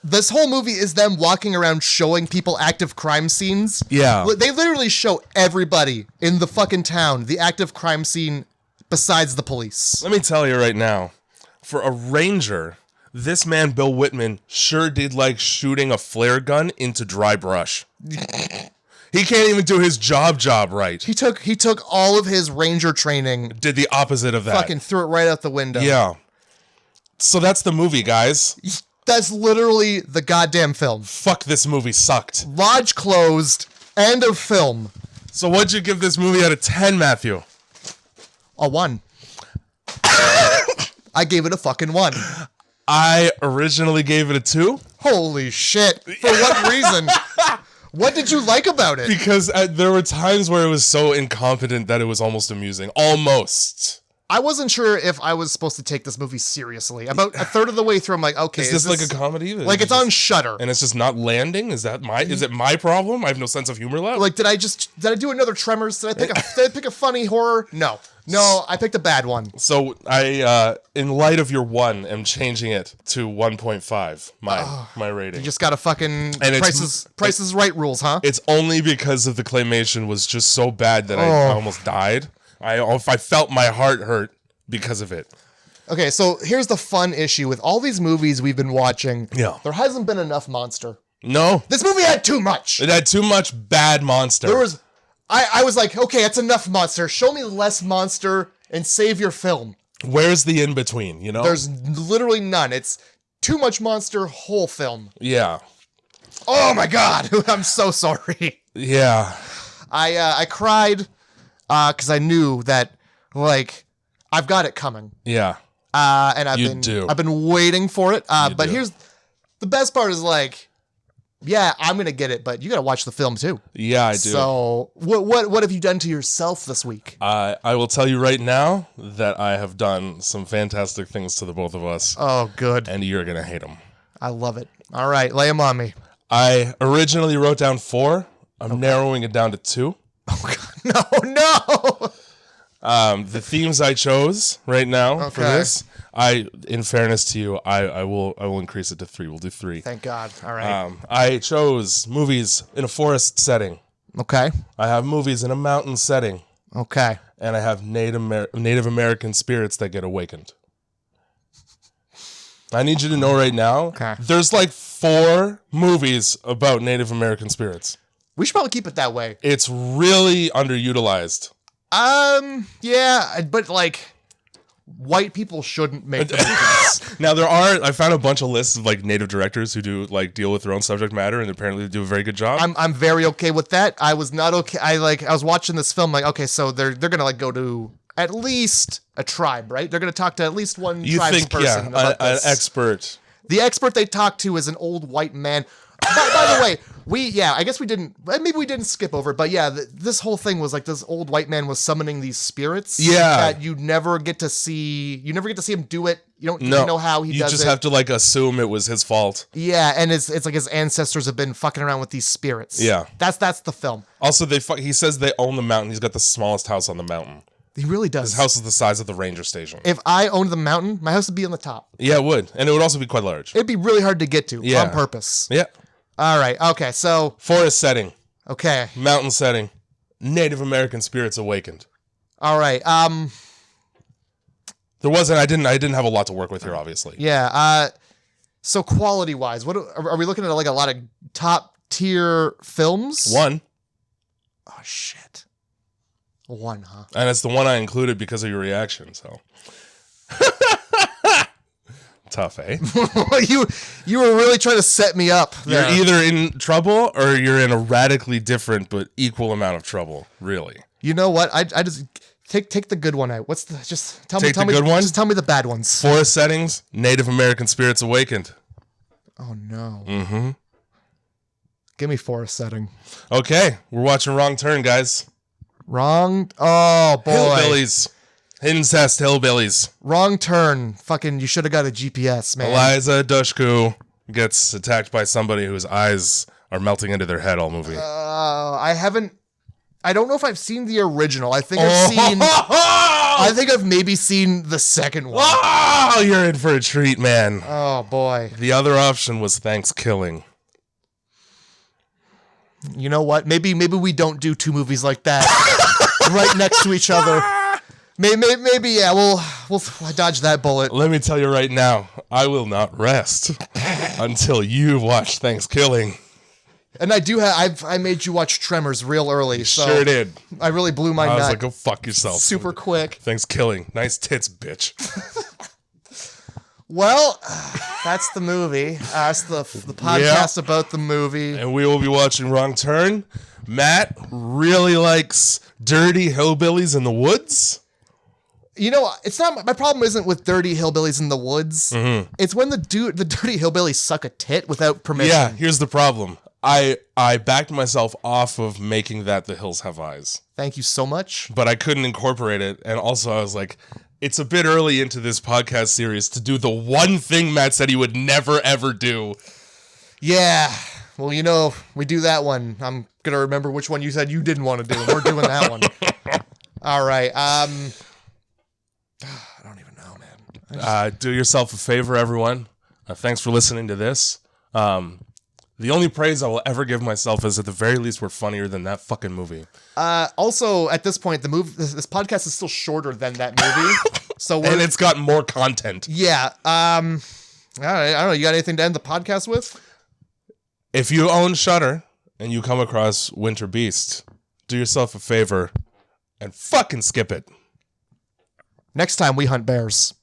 This whole movie is them walking around showing people active crime scenes. Yeah. They literally show everybody in the fucking town the active crime scene besides the police. Let me tell you right now. For a Ranger... This man, Bill Whitman, sure did like shooting a flare gun into dry brush. He can't even do his job right. He took all of his Ranger training. Did the opposite of that. Fucking threw it right out the window. Yeah. So that's the movie, guys. That's literally the goddamn film. Fuck, this movie sucked. Lodge closed. End of film. So what'd you give this movie out of 10, Matthew? A 1. I gave it a fucking 1. I originally gave it a 2. Holy shit. For what reason? What did you like about it? Because there were times where it was so incompetent that it was almost amusing. Almost. I wasn't sure if I was supposed to take this movie seriously. About a third of the way through, I'm like, okay. Is this like a comedy? Like it's on Shudder. And it's just not landing? Is it my problem? I have no sense of humor left? Like, did I do another Tremors? Did I pick a funny horror? No, I picked a bad one. So I, in light of your 1, am changing it to 1.5, my rating. You just got a fucking Price is Right rules, huh? It's only because of the claymation was just so bad that I almost died. I felt my heart hurt because of it. Okay, so here's the fun issue with all these movies we've been watching. Yeah. There hasn't been enough monster. No. This movie had too much. It had too much bad monster. I was like, okay, it's enough monster. Show me less monster and save your film. Where's the in-between, you know? There's literally none. It's too much monster, whole film. Yeah. Oh my God. I'm so sorry. Yeah. I cried because I knew that, like, I've got it coming. Yeah. And I've been waiting for it. But here's the best part is like, yeah, I'm gonna get it, but you gotta watch the film too. Yeah, I do. So what have you done to yourself this week? I will tell you right now that I have done some fantastic things to the both of us. Oh, good. And you're gonna hate them. I love it. All right, lay them on me. I originally wrote down 4. I'm narrowing it down to 2. Oh God, no. The themes I chose right now for this, in fairness to you, I will increase it to 3. We'll do 3. Thank God. All right. I chose movies in a forest setting. Okay. I have movies in a mountain setting. Okay. And I have Native American spirits that get awakened. I need you to know right now, there's like 4 movies about Native American spirits. We should probably keep it that way. It's really underutilized. Yeah, but like, white people shouldn't make the movies. Now I found a bunch of lists of like Native directors who do like deal with their own subject matter, and apparently they do a very good job. I'm very okay with that. I was not okay. I was watching this film like, okay, so they're gonna like go to at least a tribe, right? They're gonna talk to at least one tribesperson about this. An expert. The expert they talked to is an old white man. By the way, I guess we didn't, maybe we didn't skip over it, but yeah, this whole thing was like this old white man was summoning these spirits. Yeah. That you never get to see him do it. You don't know how he does it. You just have to like assume it was his fault. Yeah, and it's like his ancestors have been fucking around with these spirits. Yeah. That's the film. Also, he says they own the mountain. He's got the smallest house on the mountain. He really does. His house is the size of the ranger station. If I owned the mountain, my house would be on the top. Yeah, it would. And it would also be quite large. It'd be really hard to get to on purpose. Yeah. All right. Okay. So forest setting. Okay. Mountain setting. Native American spirits awakened. All right. There wasn't. I didn't have a lot to work with here, obviously. Yeah. So quality wise, what are we looking at? Like a lot of top tier films? 1. Oh shit. 1, huh? And it's the one I included because of your reaction. So. Tough, eh? you were really trying to set me up there. You're either in trouble or you're in a radically different but equal amount of trouble, really. You know what? I just take the good one out. What's the tell me good one? Just tell me the bad ones. Forest settings, Native American spirits awakened. Oh no. Mm-hmm. Give me forest setting. Okay, we're watching Wrong Turn, guys. Wrong. Oh boy. Hillbillies. Incest hillbillies. Wrong Turn. Fucking, you should have got a GPS, man. Eliza Dushku gets attacked by somebody whose eyes are melting into their head all movie. I don't know if I've seen the original. I think I've maybe seen the second one. Oh, you're in for a treat, man. Oh boy. The other option was Thanksgiving. You know what? Maybe we don't do 2 movies like that right next to each other. Maybe yeah, we'll dodge that bullet. Let me tell you right now, I will not rest until you watch Thanksgiving. And I do have I made you watch Tremors real early. So sure did. I really blew my nut. I was like, go fuck yourself. Super quick. Thanksgiving. Nice tits, bitch. Well, that's the movie. That's the podcast about the movie. And we will be watching Wrong Turn. Matt really likes dirty hillbillies in the woods. You know, it's not my problem. Isn't with dirty hillbillies in the woods. Mm-hmm. It's when the dirty hillbillies suck a tit without permission. Yeah, here's the problem. I backed myself off of making that The Hills Have Eyes. Thank you so much. But I couldn't incorporate it, and also I was like, it's a bit early into this podcast series to do the one thing Matt said he would never ever do. Yeah. Well, you know, we do that one. I'm gonna remember which one you said you didn't want to do. We're doing that one. All right. I don't even know, man. Do yourself a favor, everyone. Thanks for listening to this. The only praise I will ever give myself is at the very least we're funnier than that fucking movie. Also, at this point, this podcast is still shorter than that movie. So and it's got more content. Yeah. I don't know. You got anything to end the podcast with? If you own Shudder and you come across Winterbeast, do yourself a favor and fucking skip it. Next time we hunt bears.